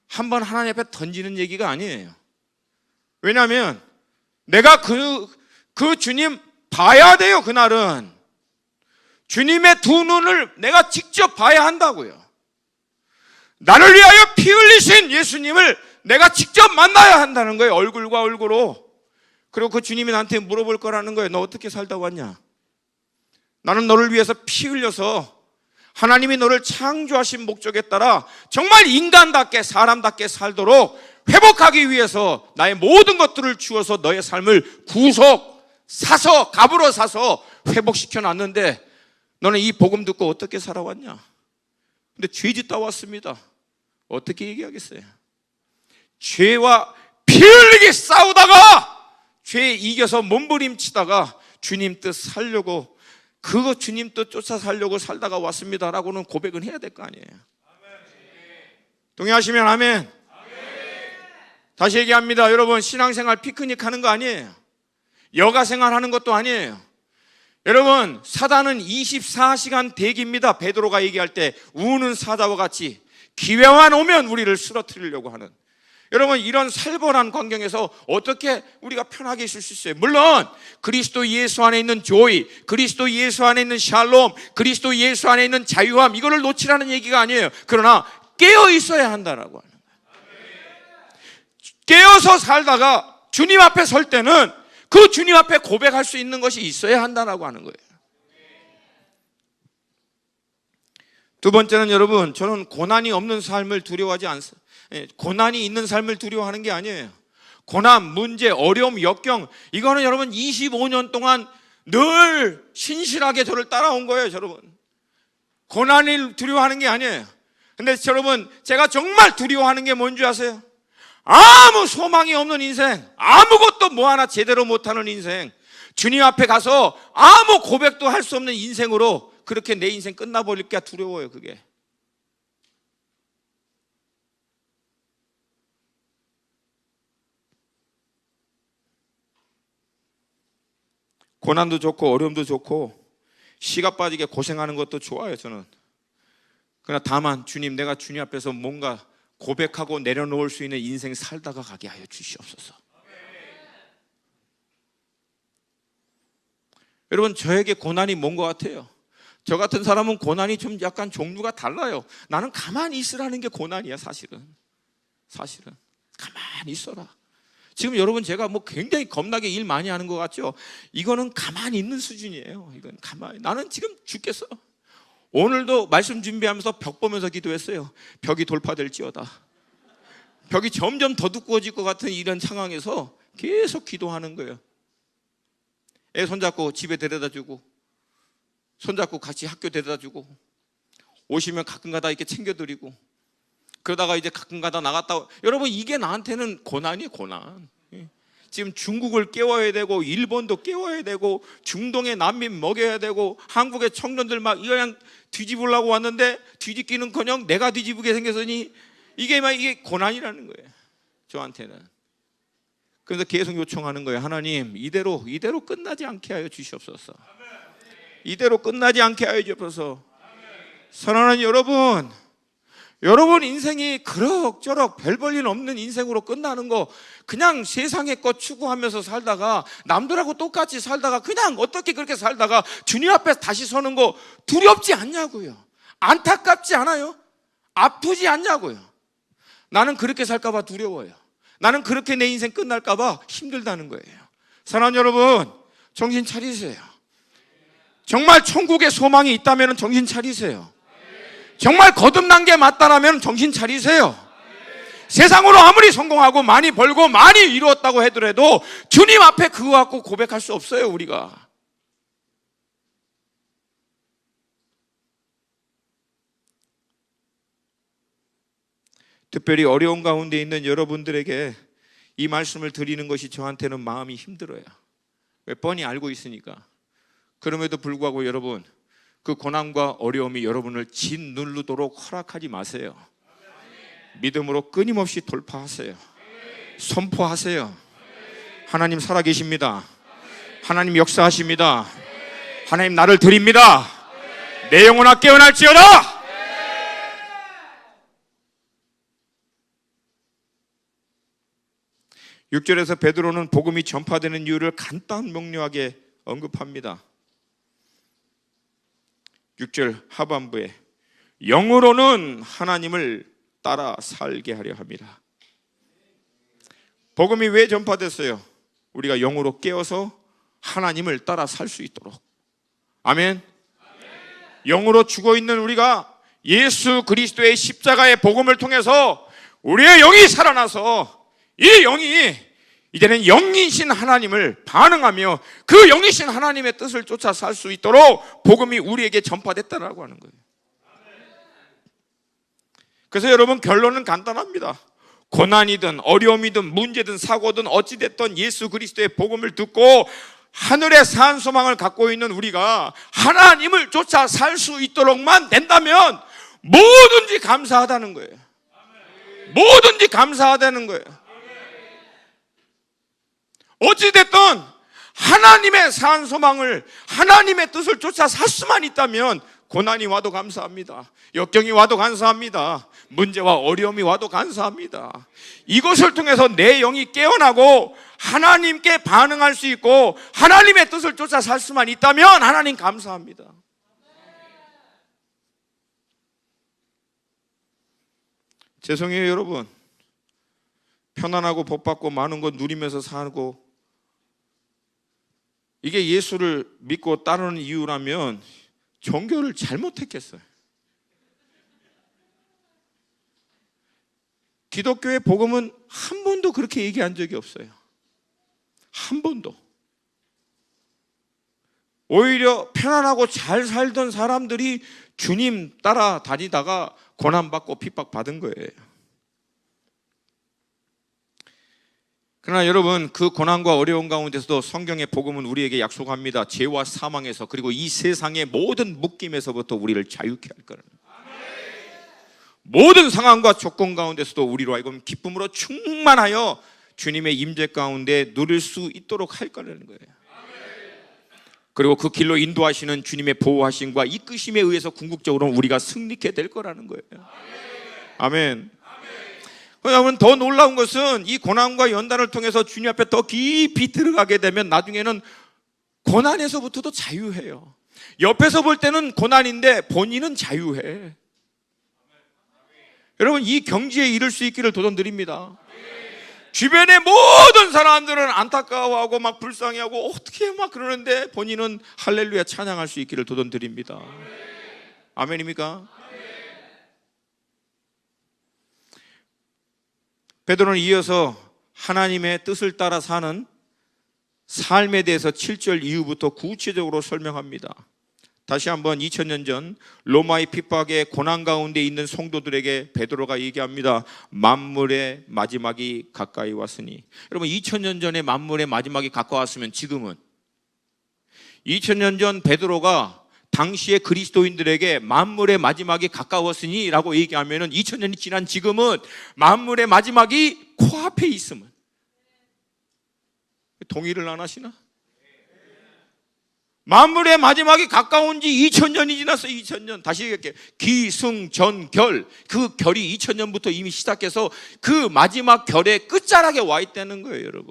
한번 하나님 앞에 던지는 얘기가 아니에요. 왜냐하면 내가 그 주님 봐야 돼요. 그날은 주님의 두 눈을 내가 직접 봐야 한다고요. 나를 위하여 피 흘리신 예수님을 내가 직접 만나야 한다는 거예요. 얼굴과 얼굴로. 그리고 그 주님이 나한테 물어볼 거라는 거예요. 너 어떻게 살다 왔냐? 나는 너를 위해서 피 흘려서 하나님이 너를 창조하신 목적에 따라 정말 인간답게, 사람답게 살도록 회복하기 위해서 나의 모든 것들을 주어서 너의 삶을 사서 값으로 사서 회복시켜 놨는데 너는 이 복음 듣고 어떻게 살아왔냐? 근데 죄 짓다 왔습니다. 어떻게 얘기하겠어요? 죄와 피 흘리게 싸우다가 죄에 이겨서 몸부림치다가 주님 뜻 살려고, 그거 주님 뜻 쫓아 살려고 살다가 왔습니다라고는 고백은 해야 될 거 아니에요. 동의하시면 아멘. 다시 얘기합니다. 여러분, 신앙생활 피크닉 하는 거 아니에요. 여가생활 하는 것도 아니에요. 여러분, 사단은 24시간 대기입니다. 베드로가 얘기할 때 우는 사자와 같이 기회만 오면 우리를 쓰러뜨리려고 하는. 여러분, 이런 살벌한 광경에서 어떻게 우리가 편하게 있을 수 있어요? 물론 그리스도 예수 안에 있는 조이, 그리스도 예수 안에 있는 샬롬, 그리스도 예수 안에 있는 자유함, 이거를 놓치라는 얘기가 아니에요. 그러나 깨어 있어야 한다라고 하는 거예요. 깨어서 살다가 주님 앞에 설 때는 그 주님 앞에 고백할 수 있는 것이 있어야 한다라고 하는 거예요. 두 번째는, 여러분, 저는 고난이 없는 삶을 두려워하지 않습니다. 고난이 있는 삶을 두려워하는 게 아니에요. 고난, 문제, 어려움, 역경, 이거는 여러분 25년 동안 늘 신실하게 저를 따라온 거예요. 여러분, 고난을 두려워하는 게 아니에요. 근데 여러분, 제가 정말 두려워하는 게 뭔지 아세요? 아무 소망이 없는 인생, 아무것도 뭐 하나 제대로 못하는 인생, 주님 앞에 가서 아무 고백도 할 수 없는 인생으로 그렇게 내 인생 끝나버릴까 두려워요. 그게. 고난도 좋고 어려움도 좋고 씨가 빠지게 고생하는 것도 좋아요. 저는. 그러나 다만 주님, 내가 주님 앞에서 뭔가 고백하고 내려놓을 수 있는 인생 살다가 가게 하여 주시옵소서. 여러분, 저에게 고난이 뭔 것 같아요? 저 같은 사람은 고난이 좀 약간 종류가 달라요. 나는 가만히 있으라는 게 고난이야. 사실은 가만히 있어라. 지금 여러분 제가 뭐 굉장히 겁나게 일 많이 하는 것 같죠? 이거는 가만히 있는 수준이에요. 이건 가만히. 나는 지금 죽겠어. 오늘도 말씀 준비하면서 벽 보면서 기도했어요. 벽이 돌파될지어다. 벽이 점점 더 두꺼워질 것 같은 이런 상황에서 계속 기도하는 거예요. 애 손잡고 집에 데려다주고, 손잡고 같이 학교 데려다주고, 오시면 가끔가다 이렇게 챙겨드리고, 그러다가 이제 가끔가다 나갔다. 여러분, 이게 나한테는 고난이에요. 고난. 지금 중국을 깨워야 되고, 일본도 깨워야 되고, 중동의 난민 먹여야 되고, 한국의 청년들 막 이거 그냥 뒤집으려고 왔는데 뒤집기는커녕 내가 뒤집게 생겼으니 이게 고난이라는 거예요, 저한테는. 그래서 계속 요청하는 거예요. 하나님, 이대로 끝나지 않게 하여 주시옵소서. 이대로 끝나지 않게 하여 주옵소서. 사랑하는 여러분 인생이 그럭저럭 별 볼 일 없는 인생으로 끝나는 거, 그냥 세상의 것 추구하면서 살다가 남들하고 똑같이 살다가 그냥 어떻게 그렇게 살다가 주님 앞에 다시 서는 거 두렵지 않냐고요. 안타깝지 않아요? 아프지 않냐고요. 나는 그렇게 살까 봐 두려워요. 나는 그렇게 내 인생 끝날까 봐 힘들다는 거예요. 사랑하는 여러분, 정신 차리세요. 정말 천국에 소망이 있다면 정신 차리세요. 정말 거듭난 게 맞다라면 정신 차리세요. 세상으로 아무리 성공하고 많이 벌고 많이 이루었다고 하더라도 주님 앞에 그거 갖고 고백할 수 없어요, 우리가. 특별히 어려운 가운데 있는 여러분들에게 이 말씀을 드리는 것이 저한테는 마음이 힘들어요. 왜? 뻔히 알고 있으니까. 그럼에도 불구하고 여러분, 그 고난과 어려움이 여러분을 짓누르도록 허락하지 마세요. 믿음으로 끊임없이 돌파하세요. 선포하세요. 하나님 살아계십니다. 하나님 역사하십니다. 하나님 나를 드립니다. 내 영혼아 깨어날지어다. 6절에서 베드로는 복음이 전파되는 이유를 간단 명료하게 언급합니다. 6절 하반부에 영으로는 하나님을 따라 살게 하려 합니다. 복음이 왜 전파됐어요? 우리가 영으로 깨어서 하나님을 따라 살 수 있도록. 아멘. 영으로 죽어있는 우리가 예수 그리스도의 십자가의 복음을 통해서 우리의 영이 살아나서 이 영이 이제는 영이신 하나님을 반응하며 그 영이신 하나님의 뜻을 쫓아 살 수 있도록 복음이 우리에게 전파됐다라고 하는 거예요. 그래서 여러분, 결론은 간단합니다. 고난이든 어려움이든 문제든 사고든 어찌됐든 예수 그리스도의 복음을 듣고 하늘의 산 소망을 갖고 있는 우리가 하나님을 쫓아 살 수 있도록만 된다면 뭐든지 감사하다는 거예요. 뭐든지 감사하다는 거예요. 어찌됐든 하나님의 산 소망을, 하나님의 뜻을 쫓아 살 수만 있다면 고난이 와도 감사합니다. 역경이 와도 감사합니다. 문제와 어려움이 와도 감사합니다. 이것을 통해서 내 영이 깨어나고 하나님께 반응할 수 있고 하나님의 뜻을 쫓아 살 수만 있다면 하나님 감사합니다. 죄송해요 여러분, 편안하고 복받고 많은 것 누리면서 살고 이게 예수를 믿고 따르는 이유라면 종교를 잘못했겠어요. 기독교의 복음은 한 번도 그렇게 얘기한 적이 없어요. 한 번도. 오히려 편안하고 잘 살던 사람들이 주님 따라 다니다가 고난받고 핍박받은 거예요. 그러나 여러분, 그 고난과 어려운 가운데서도 성경의 복음은 우리에게 약속합니다. 죄와 사망에서, 그리고 이 세상의 모든 묶임에서부터 우리를 자유케 할 거라는 거예요. 모든 상황과 조건 가운데서도 우리로 하여금 기쁨으로 충만하여 주님의 임재 가운데 누릴 수 있도록 할 거라는 거예요. 그리고 그 길로 인도하시는 주님의 보호하심과 이끄심에 의해서 궁극적으로 우리가 승리케 될 거라는 거예요. 아멘. 여러분, 더 놀라운 것은 이 고난과 연단을 통해서 주님 앞에 더 깊이 들어가게 되면 나중에는 고난에서부터도 자유해요. 옆에서 볼 때는 고난인데 본인은 자유해. 여러분, 이 경지에 이를 수 있기를 도전드립니다. 주변의 모든 사람들은 안타까워하고 막 불쌍해하고 어떻게 막 그러는데 본인은 할렐루야 찬양할 수 있기를 도전드립니다. 아멘입니까? 베드로는 이어서 하나님의 뜻을 따라 사는 삶에 대해서 7절 이후부터 구체적으로 설명합니다. 다시 한번 2000년 전 로마의 핍박의 고난 가운데 있는 성도들에게 베드로가 얘기합니다. 만물의 마지막이 가까이 왔으니. 여러분 2000년 전에 만물의 마지막이 가까웠으면 지금은 2000년 전 베드로가 당시의 그리스도인들에게 만물의 마지막이 가까웠으니 라고 얘기하면 2000년이 지난 지금은 만물의 마지막이 코앞에 있으면 동의를 안 하시나? 만물의 마지막이 가까운 지 2000년이 지났어요. 2000년. 다시 얘기할게요. 기승전결. 그 결이 2000년부터 이미 시작해서 그 마지막 결의 끝자락에 와 있다는 거예요, 여러분.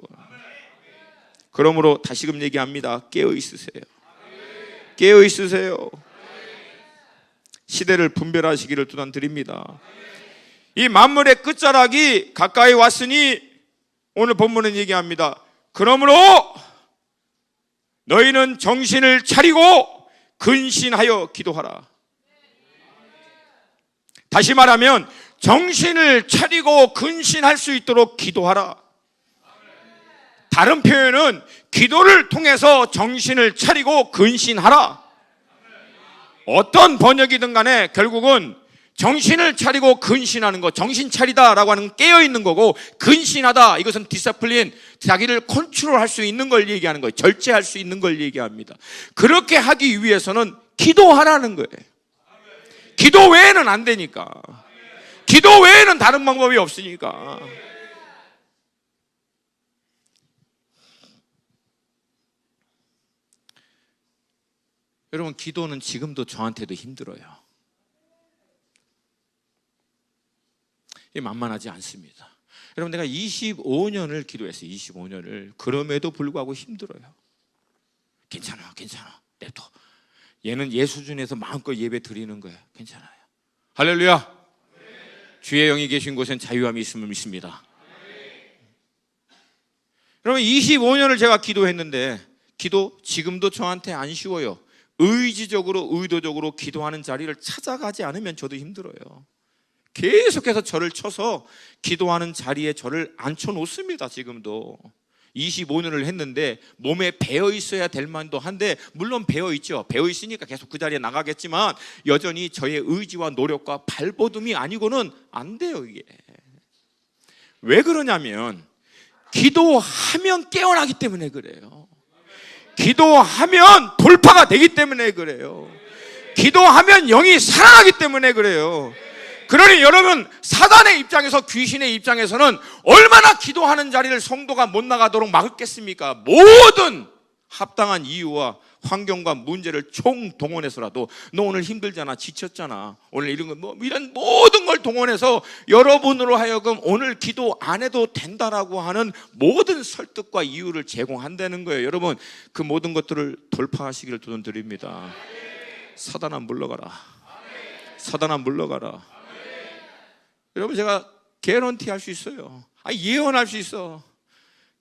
그러므로 다시금 얘기합니다. 깨어 있으세요. 깨어 있으세요. 시대를 분별하시기를 도전드립니다. 이 만물의 끝자락이 가까이 왔으니 오늘 본문은 얘기합니다. 그러므로 너희는 정신을 차리고 근신하여 기도하라. 다시 말하면 정신을 차리고 근신할 수 있도록 기도하라. 다른 표현은 기도를 통해서 정신을 차리고 근신하라. 어떤 번역이든 간에 결국은 정신을 차리고 근신하는 것, 정신 차리다라고 하는 깨어있는 거고, 근신하다 이것은 디스플린, 자기를 컨트롤할 수 있는 걸 얘기하는 거예요. 절제할 수 있는 걸 얘기합니다. 그렇게 하기 위해서는 기도하라는 거예요. 기도 외에는 안 되니까. 기도 외에는 다른 방법이 없으니까. 여러분, 기도는 지금도 저한테도 힘들어요. 이게 만만하지 않습니다. 여러분, 내가 25년을 기도했어요. 25년을. 그럼에도 불구하고 힘들어요. 괜찮아. 냅둬. 얘는 얘 수준에서 마음껏 예배 드리는 거예요. 괜찮아요. 할렐루야. 주의 영이 계신 곳엔 자유함이 있음을 믿습니다. 여러분, 25년을 제가 기도했는데 기도 지금도 저한테 안 쉬워요. 의지적으로 의도적으로 기도하는 자리를 찾아가지 않으면 저도 힘들어요. 계속해서 저를 쳐서 기도하는 자리에 저를 앉혀놓습니다. 지금도 25년을 했는데 몸에 배어 있어야 될 만도 한데, 물론 배어 있죠. 배어 있으니까 계속 그 자리에 나가겠지만 여전히 저의 의지와 노력과 발버둥이 아니고는 안 돼요. 이게 왜 그러냐면 기도하면 깨어나기 때문에 그래요. 기도하면 돌파가 되기 때문에 그래요. 기도하면 영이 살아나기 때문에 그래요. 그러니 여러분, 사단의 입장에서, 귀신의 입장에서는 얼마나 기도하는 자리를 성도가 못 나가도록 막겠습니까? 모든 합당한 이유와 환경과 문제를 총동원해서라도, 너 오늘 힘들잖아, 지쳤잖아, 오늘 이런 거 이런 모든 걸 동원해서 여러분으로 하여금 오늘 기도 안 해도 된다라고 하는 모든 설득과 이유를 제공한다는 거예요. 여러분, 그 모든 것들을 돌파하시기를 도전드립니다. 사단아 물러가라. 사단아 물러가라. 여러분, 제가 개런티 할 수 있어요. 예언할 수 있어.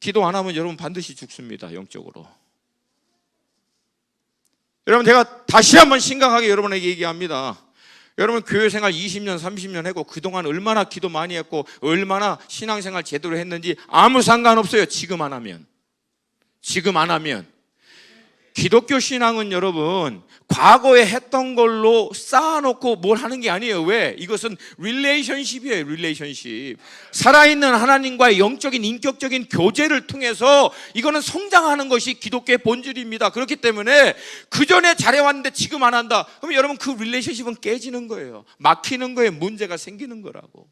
기도 안 하면 여러분 반드시 죽습니다. 영적으로. 여러분, 제가 다시 한번 심각하게 여러분에게 얘기합니다. 여러분, 교회생활 20년 30년 했고 그동안 얼마나 기도 많이 했고 얼마나 신앙생활 제대로 했는지 아무 상관없어요. 지금 안 하면. 기독교 신앙은 여러분, 과거에 했던 걸로 쌓아놓고 뭘 하는 게 아니에요. 왜? 이것은 릴레이션십이에요. 릴레이션십. 살아있는 하나님과의 영적인 인격적인 교제를 통해서 이거는 성장하는 것이 기독교의 본질입니다. 그렇기 때문에 그 전에 잘해왔는데 지금 안 한다, 그럼 여러분 그 릴레이션십은 깨지는 거예요. 막히는 거예요. 문제가 생기는 거라고.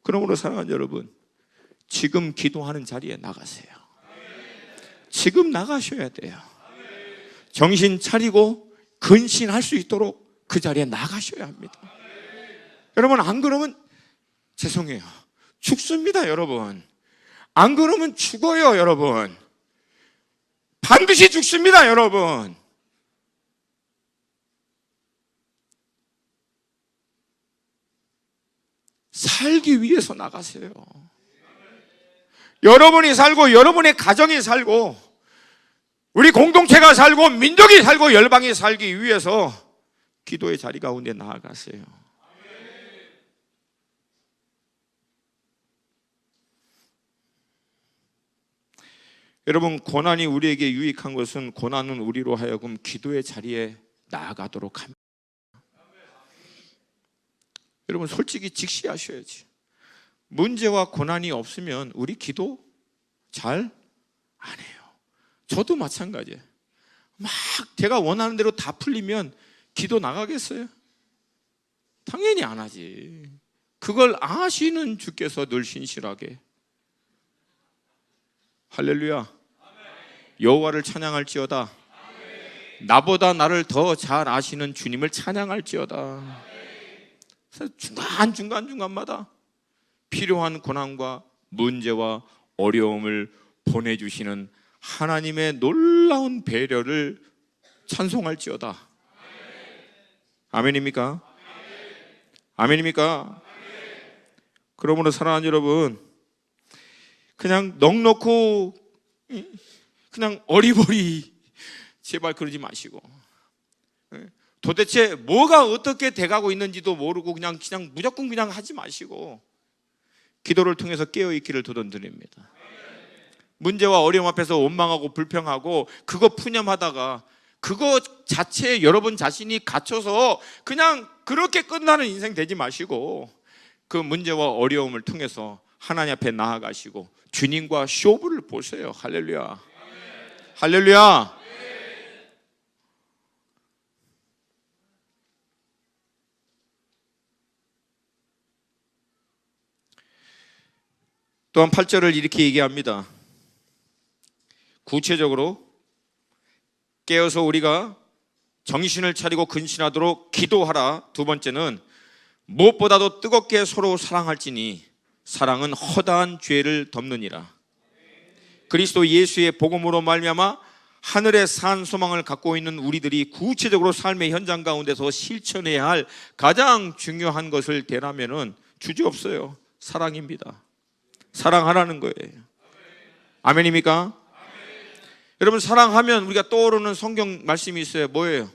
그러므로 사랑하는 여러분, 지금 기도하는 자리에 나가세요. 지금 나가셔야 돼요. 정신 차리고 근신할 수 있도록 그 자리에 나가셔야 합니다. 여러분, 안 그러면 죄송해요, 죽습니다. 여러분, 안 그러면 죽어요. 여러분, 반드시 죽습니다. 여러분, 살기 위해서 나가세요. 여러분이 살고 여러분의 가정이 살고 우리 공동체가 살고 민족이 살고 열방이 살기 위해서 기도의 자리 가운데 나아가세요. 여러분, 고난이 우리에게 유익한 것은 고난은 우리로 하여금 기도의 자리에 나아가도록 합니다. 여러분, 솔직히 직시하셔야지. 문제와 고난이 없으면 우리 기도 잘 안 해요. 저도 마찬가지예요. 막 제가 원하는 대로 다 풀리면 기도 나가겠어요? 당연히 안 하지. 그걸 아시는 주께서 늘 신실하게 할렐루야 여호와를 찬양할지어다. 나보다 나를 더 잘 아시는 주님을 찬양할지어다. 중간중간마다 필요한 고난과 문제와 어려움을 보내주시는 하나님의 놀라운 배려를 찬송할지어다. 아멘입니까? 아멘입니까? 그러므로 사랑하는 여러분, 그냥 넉넉고 그냥 어리버리 제발 그러지 마시고, 도대체 뭐가 어떻게 돼가고 있는지도 모르고 그냥 무조건 그냥 하지 마시고 기도를 통해서 깨어있기를 도전드립니다. 문제와 어려움 앞에서 원망하고 불평하고 그거 푸념하다가 그거 자체에 여러분 자신이 갇혀서 그냥 그렇게 끝나는 인생 되지 마시고 그 문제와 어려움을 통해서 하나님 앞에 나아가시고 주님과 쇼부를 보세요. 할렐루야. 할렐루야. 또한 8절을 이렇게 얘기합니다. 구체적으로 깨어서 우리가 정신을 차리고 근신하도록 기도하라. 두 번째는 무엇보다도 뜨겁게 서로 사랑할지니 사랑은 허다한 죄를 덮느니라. 그리스도 예수의 복음으로 말미암아 하늘의 산 소망을 갖고 있는 우리들이 구체적으로 삶의 현장 가운데서 실천해야 할 가장 중요한 것을 대라면은 주저없어요. 사랑입니다. 사랑하라는 거예요. 아멘입니까? 여러분, 사랑하면 우리가 떠오르는 성경 말씀이 있어요. 뭐예요?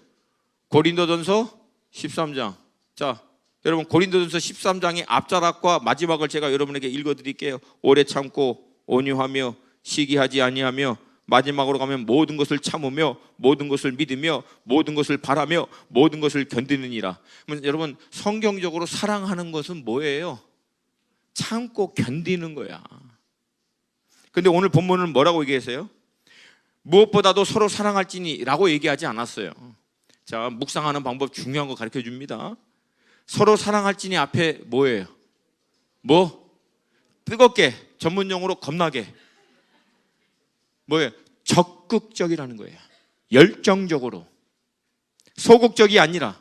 고린도전서 13장. 자, 여러분, 고린도전서 13장의 앞자락과 마지막을 제가 여러분에게 읽어드릴게요. 오래 참고 온유하며 시기하지 아니하며 마지막으로 가면 모든 것을 참으며 모든 것을 믿으며 모든 것을 바라며 모든 것을 견디느니라. 그러면 여러분, 성경적으로 사랑하는 것은 뭐예요? 참고 견디는 거야. 근데 오늘 본문은 뭐라고 얘기했어요? 무엇보다도 서로 사랑할지니 라고 얘기하지 않았어요. 자, 묵상하는 방법 중요한 거 가르쳐 줍니다. 서로 사랑할지니 앞에 뭐예요? 뜨겁게, 전문용어로 겁나게. 뭐예요? 적극적이라는 거예요. 열정적으로. 소극적이 아니라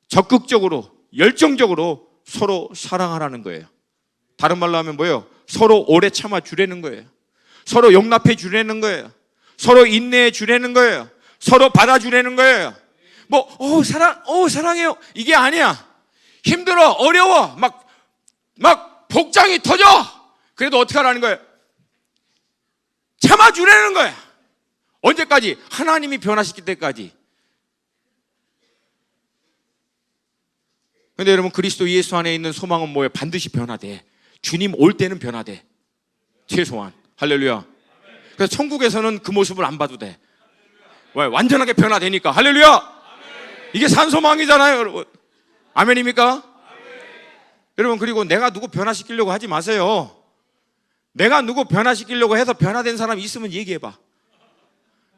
적극적으로, 열정적으로 서로 사랑하라는 거예요. 다른 말로 하면 뭐예요? 서로 오래 참아 주라는 거예요. 서로 용납해 주라는 거예요. 서로 인내해 주라는 거예요. 서로 받아주라는 거예요. 사랑해요. 이게 아니야. 힘들어, 어려워, 막 복장이 터져. 그래도 어떻게 하라는 거예요? 참아주라는 거야. 언제까지? 하나님이 변화시킬 때까지. 그런데 여러분, 그리스도 예수 안에 있는 소망은 뭐예요? 반드시 변화돼. 주님 올 때는 변화돼. 최소한. 할렐루야. 그래서 천국에서는 그 모습을 안 봐도 돼. 왜? 완전하게 변화되니까. 할렐루야. 이게 산소망이잖아요, 여러분. 아멘입니까? 여러분, 그리고 내가 누구 변화시키려고 하지 마세요. 내가 누구 변화시키려고 해서 변화된 사람 있으면 얘기해봐.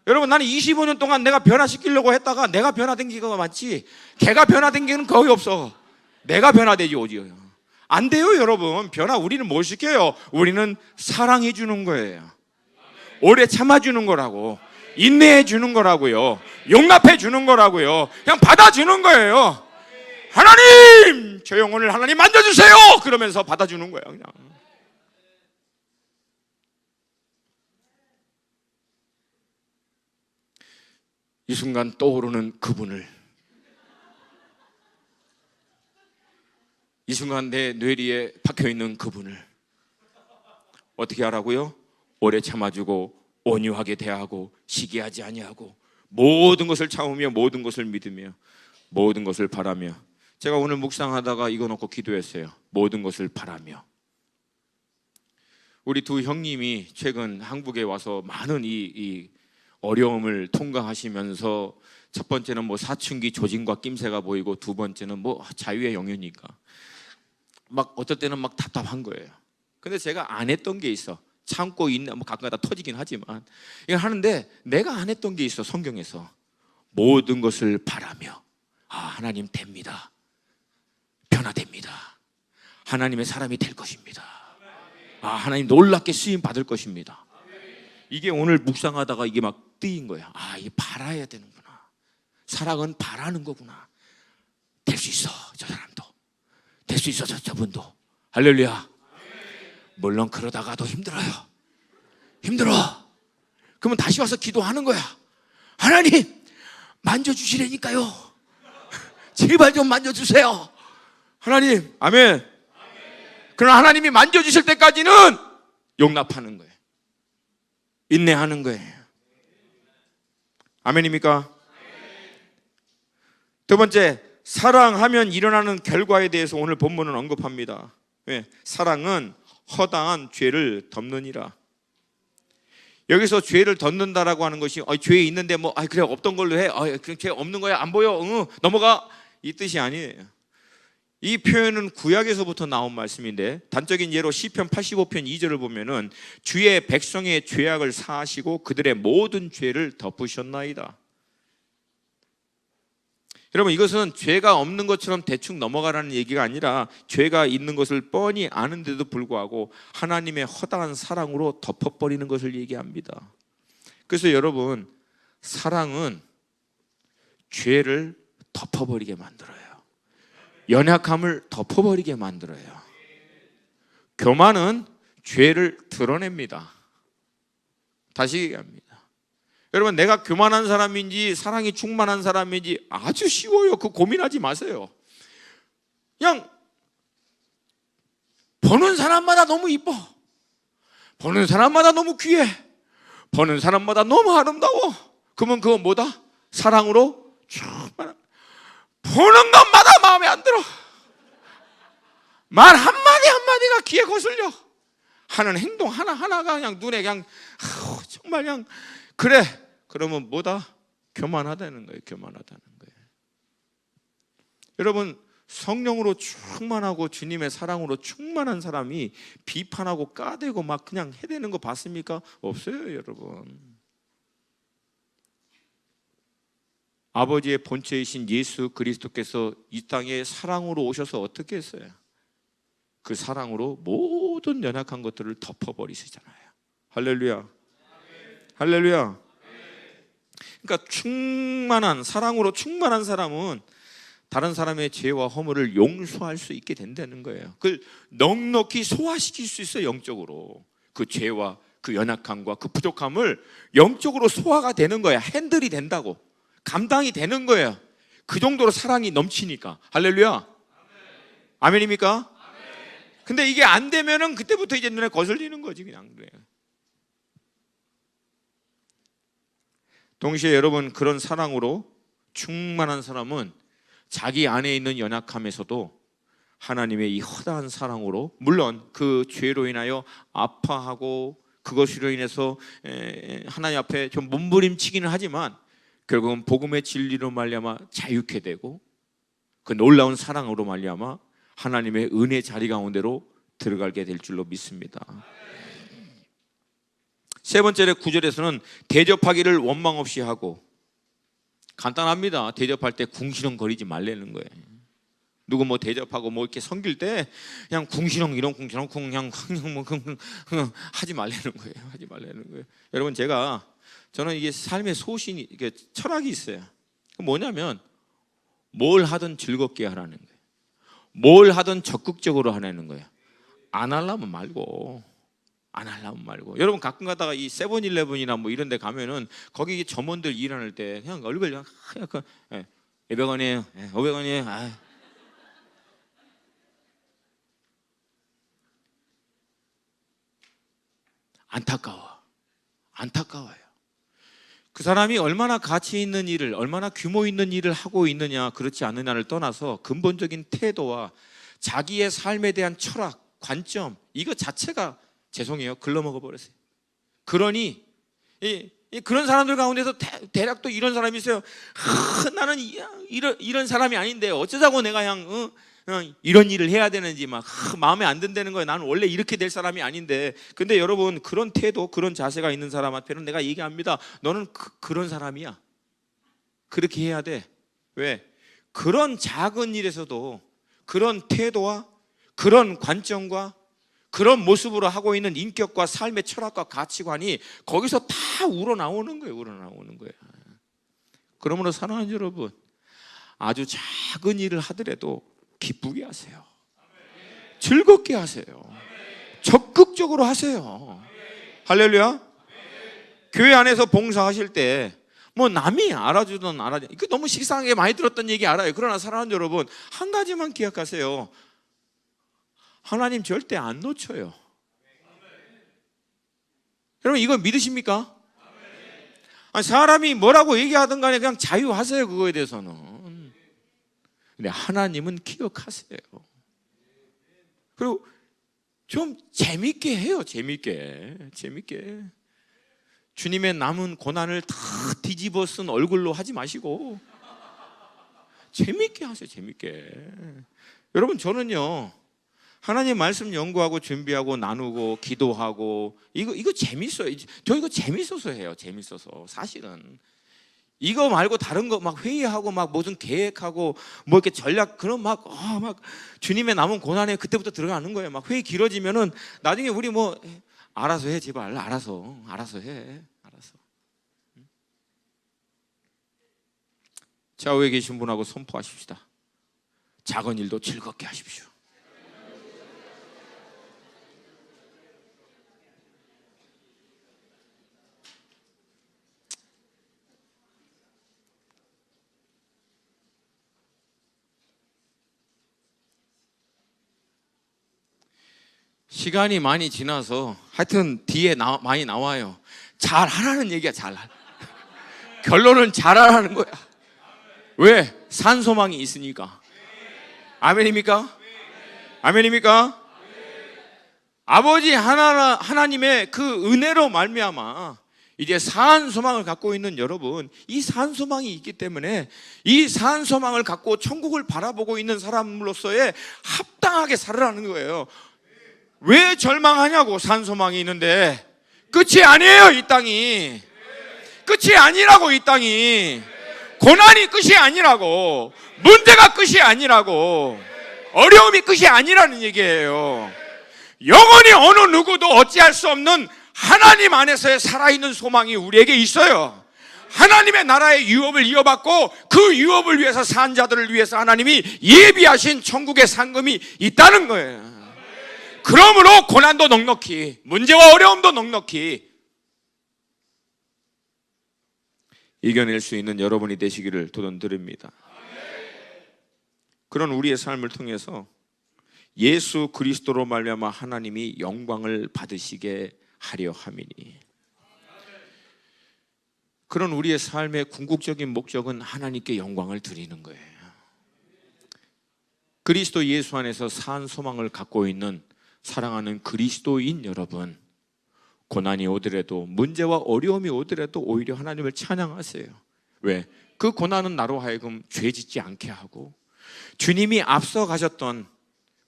여러분, 나는 25년 동안 내가 변화시키려고 했다가 내가 변화된 기가 많지 걔가 변화된 게는 거의 없어. 내가 변화되지 오지요. 안 돼요, 여러분. 우리는 뭘 시켜요? 우리는 사랑해 주는 거예요. 오래 참아주는 거라고. 인내해 주는 거라고요. 용납해 주는 거라고요. 그냥 받아주는 거예요. 하나님, 저 영혼을 하나님 만져주세요. 그러면서 받아주는 거예요. 그냥. 이 순간 떠오르는 그분을, 이 순간 내 뇌리에 박혀있는 그분을 어떻게 하라고요? 오래 참아주고 온유하게 대하고 시기하지 아니하고 모든 것을 참으며 모든 것을 믿으며 모든 것을 바라며. 제가 오늘 묵상하다가 이거 놓고 기도했어요. 모든 것을 바라며. 우리 두 형님이 최근 한국에 와서 많은 이 어려움을 통과하시면서 첫 번째는 뭐 사춘기 조짐과 낌새가 보이고 두 번째는 뭐 자유의 영유니까 막 어떨 때는 막 답답한 거예요. 근데 제가 안 했던 게 있어. 참고 있는 뭐 가끔가다 터지긴 하지만 이걸 하는데 내가 안 했던 게 있어. 성경에서 모든 것을 바라며 하나님 됩니다. 변화됩니다. 하나님의 사람이 될 것입니다. 하나님 놀랍게 쓰임 받을 것입니다. 이게 오늘 묵상하다가 이게 막 뜨인 거야. 이게 바라야 되는구나. 사랑은 바라는 거구나. 될 수 있어. 저 사람도 될 수 있어. 저분도. 할렐루야. 물론 그러다가도 힘들어. 그러면 다시 와서 기도하는 거야. 하나님 만져주시라니까요. 제발 좀 만져주세요. 하나님. 아멘. 그러나 하나님이 만져주실 때까지는 용납하는 거예요. 인내하는 거예요. 아멘입니까? 두 번째, 사랑하면 일어나는 결과에 대해서 오늘 본문은 언급합니다. 왜? 사랑은 허다한 죄를 덮느니라. 여기서 죄를 덮는다라고 하는 것이 죄 있는데 뭐 그래 없던 걸로 해. 그냥 죄 없는 거야. 안 보여. 넘어가. 이 뜻이 아니에요. 이 표현은 구약에서부터 나온 말씀인데 단적인 예로 시편 85편 2절을 보면은 주의 백성의 죄악을 사하시고 그들의 모든 죄를 덮으셨나이다. 여러분, 이것은 죄가 없는 것처럼 대충 넘어가라는 얘기가 아니라 죄가 있는 것을 뻔히 아는데도 불구하고 하나님의 허다한 사랑으로 덮어버리는 것을 얘기합니다. 그래서 여러분, 사랑은 죄를 덮어버리게 만들어요. 연약함을 덮어버리게 만들어요. 교만은 죄를 드러냅니다. 다시 얘기합니다. 여러분, 내가 교만한 사람인지 사랑이 충만한 사람인지 아주 쉬워요. 그 고민하지 마세요. 그냥 보는 사람마다 너무 이뻐. 보는 사람마다 너무 귀해. 보는 사람마다 너무 아름다워. 그러면 그건 뭐다? 사랑으로 충만한. 보는 것마다 마음에 안 들어. 말 한마디 한마디가 귀에 거슬려. 하는 행동 하나하나가 그냥 눈에 그냥 정말 그냥 그래. 그러면 뭐다? 교만하다는 거예요. 교만하다는 거예요. 여러분, 성령으로 충만하고 주님의 사랑으로 충만한 사람이 비판하고 까대고 막 그냥 해대는 거 봤습니까? 없어요, 여러분. 아버지의 본체이신 예수 그리스도께서 이 땅에 사랑으로 오셔서 어떻게 했어요? 그 사랑으로 모든 연약한 것들을 덮어버리시잖아요. 할렐루야. 할렐루야. 그러니까 충만한 사랑으로 충만한 사람은 다른 사람의 죄와 허물을 용서할 수 있게 된다는 거예요. 그걸 넉넉히 소화시킬 수 있어요. 영적으로 그 죄와 그 연약함과 그 부족함을 영적으로 소화가 되는 거야. 핸들이 된다고. 감당이 되는 거예요. 그 정도로 사랑이 넘치니까. 할렐루야. 아멘입니까? 근데 이게 안 되면은 그때부터 이제 눈에 거슬리는 거지. 그냥 그래요. 동시에 여러분, 그런 사랑으로 충만한 사람은 자기 안에 있는 연약함에서도 하나님의 이 허다한 사랑으로, 물론 그 죄로 인하여 아파하고 그것으로 인해서 하나님 앞에 좀 몸부림치기는 하지만 결국은 복음의 진리로 말미암아 자유케 되고 그 놀라운 사랑으로 말미암아 하나님의 은혜 자리 가운데로 들어가게 될 줄로 믿습니다. 세 번째로 9절에서는 대접하기를 원망 없이 하고. 간단합니다. 대접할 때 궁시렁거리지 말라는 거예요. 누구 뭐 대접하고 뭐 이렇게 섬길 때 그냥 궁시렁 이런 궁시렁 그냥 뭐 하지 말라는 거예요. 하지 말라는 거예요. 여러분, 저는 이게 삶의 소신이, 이게 철학이 있어요. 뭐냐면 뭘 하든 즐겁게 하라는 거예요. 뭘 하든 적극적으로 하라는 거예요. 안 하려면 말고. 여러분, 가끔 가다가 이 세븐일레븐이나 뭐 이런 데 가면은 거기 점원들 일하는 때 그냥 얼굴 그냥 하얗게 200원이에요. 500원이에요. 안타까워요. 그 사람이 얼마나 가치 있는 일을, 얼마나 규모 있는 일을 하고 있느냐 그렇지 않느냐를 떠나서 근본적인 태도와 자기의 삶에 대한 철학, 관점, 이거 자체가 죄송해요, 글러먹어 버렸어요. 그러니 그런 사람들 가운데서 대략 또 이런 사람이 있어요. 나는 이런 사람이 아닌데 어쩌자고 내가 그냥 이런 일을 해야 되는지 막 마음에 안 든다는 거예요. 나는 원래 이렇게 될 사람이 아닌데. 근데 여러분, 그런 태도, 그런 자세가 있는 사람한테는 내가 얘기합니다. 너는 그런 사람이야. 그렇게 해야 돼. 왜? 그런 작은 일에서도 그런 태도와 그런 관점과 그런 모습으로 하고 있는 인격과 삶의 철학과 가치관이 거기서 다 우러나오는 거예요. 그러므로 사랑하는 여러분, 아주 작은 일을 하더라도 기쁘게 하세요. 즐겁게 하세요. 적극적으로 하세요. 할렐루야. 교회 안에서 봉사하실 때 뭐 남이 알아주든 이거 너무 식상하게 많이 들었던 얘기 알아요. 그러나 사랑하는 여러분, 한 가지만 기억하세요. 하나님 절대 안 놓쳐요. 여러분, 이거 믿으십니까? 아니, 사람이 뭐라고 얘기하든 간에 그냥 자유하세요. 그거에 대해서는. 근데 하나님은 기억하세요. 그리고 좀 재밌게 해요. 재밌게. 주님의 남은 고난을 다 뒤집어 쓴 얼굴로 하지 마시고 재밌게 하세요. 재밌게. 여러분, 저는요, 하나님 말씀 연구하고 준비하고 나누고 기도하고 이거 재밌어요. 저 이거 재밌어서 해요. 재밌어서. 사실은 이거 말고 다른 거 막 회의하고 막 무슨 계획하고 뭐 이렇게 전략, 그런 막 주님의 남은 고난에 그때부터 들어가는 거예요. 막 회의 길어지면은 나중에 우리 뭐 알아서 해, 제발. 알아서 해. 좌우에 계신 분하고 선포하십시다. 작은 일도 즐겁게 하십시오. 시간이 많이 지나서 하여튼 뒤에 많이 나와요. 잘하라는 얘기야. 결론은 잘하라는 거야. 왜? 산소망이 있으니까. 아멘입니까? 아버지 하나님의 그 은혜로 말미암아 이제 산소망을 갖고 있는 여러분, 이 산소망이 있기 때문에 이 산소망을 갖고 천국을 바라보고 있는 사람으로서의 합당하게 살으라는 거예요. 왜 절망하냐고. 산소망이 있는데. 끝이 아니에요. 이 땅이 끝이 아니라고. 이 땅이 고난이 끝이 아니라고. 문제가 끝이 아니라고. 어려움이 끝이 아니라는 얘기예요. 영원히 어느 누구도 어찌할 수 없는 하나님 안에서의 살아있는 소망이 우리에게 있어요. 하나님의 나라의 유업을 이어받고 그 유업을 위해서 산 자들을 위해서 하나님이 예비하신 천국의 상금이 있다는 거예요. 그러므로 고난도 넉넉히, 문제와 어려움도 넉넉히 이겨낼 수 있는 여러분이 되시기를 도전드립니다. 그런 우리의 삶을 통해서 예수 그리스도로 말미암아 하나님이 영광을 받으시게 하려 함이니, 그런 우리의 삶의 궁극적인 목적은 하나님께 영광을 드리는 거예요. 그리스도 예수 안에서 산 소망을 갖고 있는 사랑하는 그리스도인 여러분, 고난이 오더라도, 문제와 어려움이 오더라도 오히려 하나님을 찬양하세요. 왜? 그 고난은 나로 하여금 죄 짓지 않게 하고 주님이 앞서 가셨던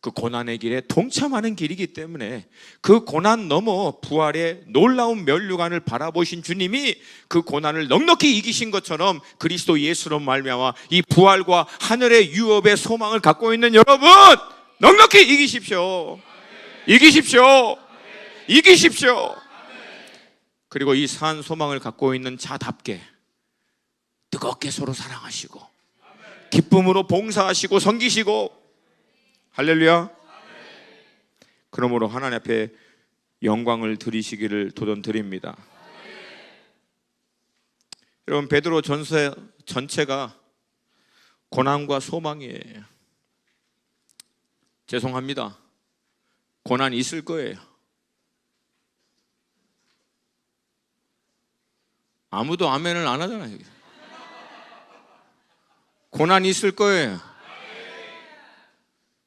그 고난의 길에 동참하는 길이기 때문에 그 고난 넘어 부활의 놀라운 면류관을 바라보신 주님이 그 고난을 넉넉히 이기신 것처럼 그리스도 예수로 말미암아 이 부활과 하늘의 유업의 소망을 갖고 있는 여러분, 넉넉히 이기십시오. 그리고 이 산 소망을 갖고 있는 자답게 뜨겁게 서로 사랑하시고 기쁨으로 봉사하시고 섬기시고, 할렐루야. 그러므로 하나님 앞에 영광을 드리시기를 도전드립니다. 여러분, 베드로 전서 전체가 고난과 소망이에요. 죄송합니다. 고난이 있을 거예요. 아무도 아멘을 안 하잖아요. 고난이 있을 거예요.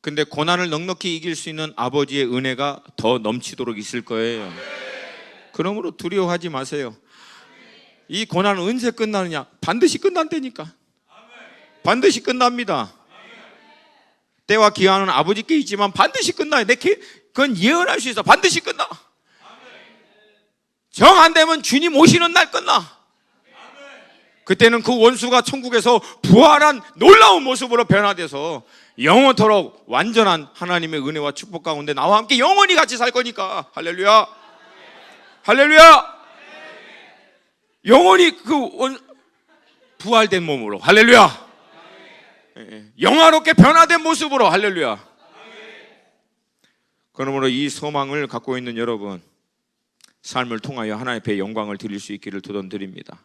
근데 고난을 넉넉히 이길 수 있는 아버지의 은혜가 더 넘치도록 있을 거예요. 그러므로 두려워하지 마세요. 이 고난은 언제 끝나느냐? 반드시 끝난다니까. 반드시 끝납니다. 때와 기한은 아버지께 있지만 반드시 끝나요. 그건 예언할 수 있어. 반드시 끝나. 정 안 되면 주님 오시는 날 끝나. 그때는 그 원수가 천국에서 부활한 놀라운 모습으로 변화돼서 영원토록 완전한 하나님의 은혜와 축복 가운데 나와 함께 영원히 같이 살 거니까. 할렐루야. 할렐루야. 영원히 부활된 몸으로. 할렐루야. 영화롭게 변화된 모습으로. 할렐루야. 그러므로 이 소망을 갖고 있는 여러분, 삶을 통하여 하나님 앞에 영광을 드릴 수 있기를 두던드립니다.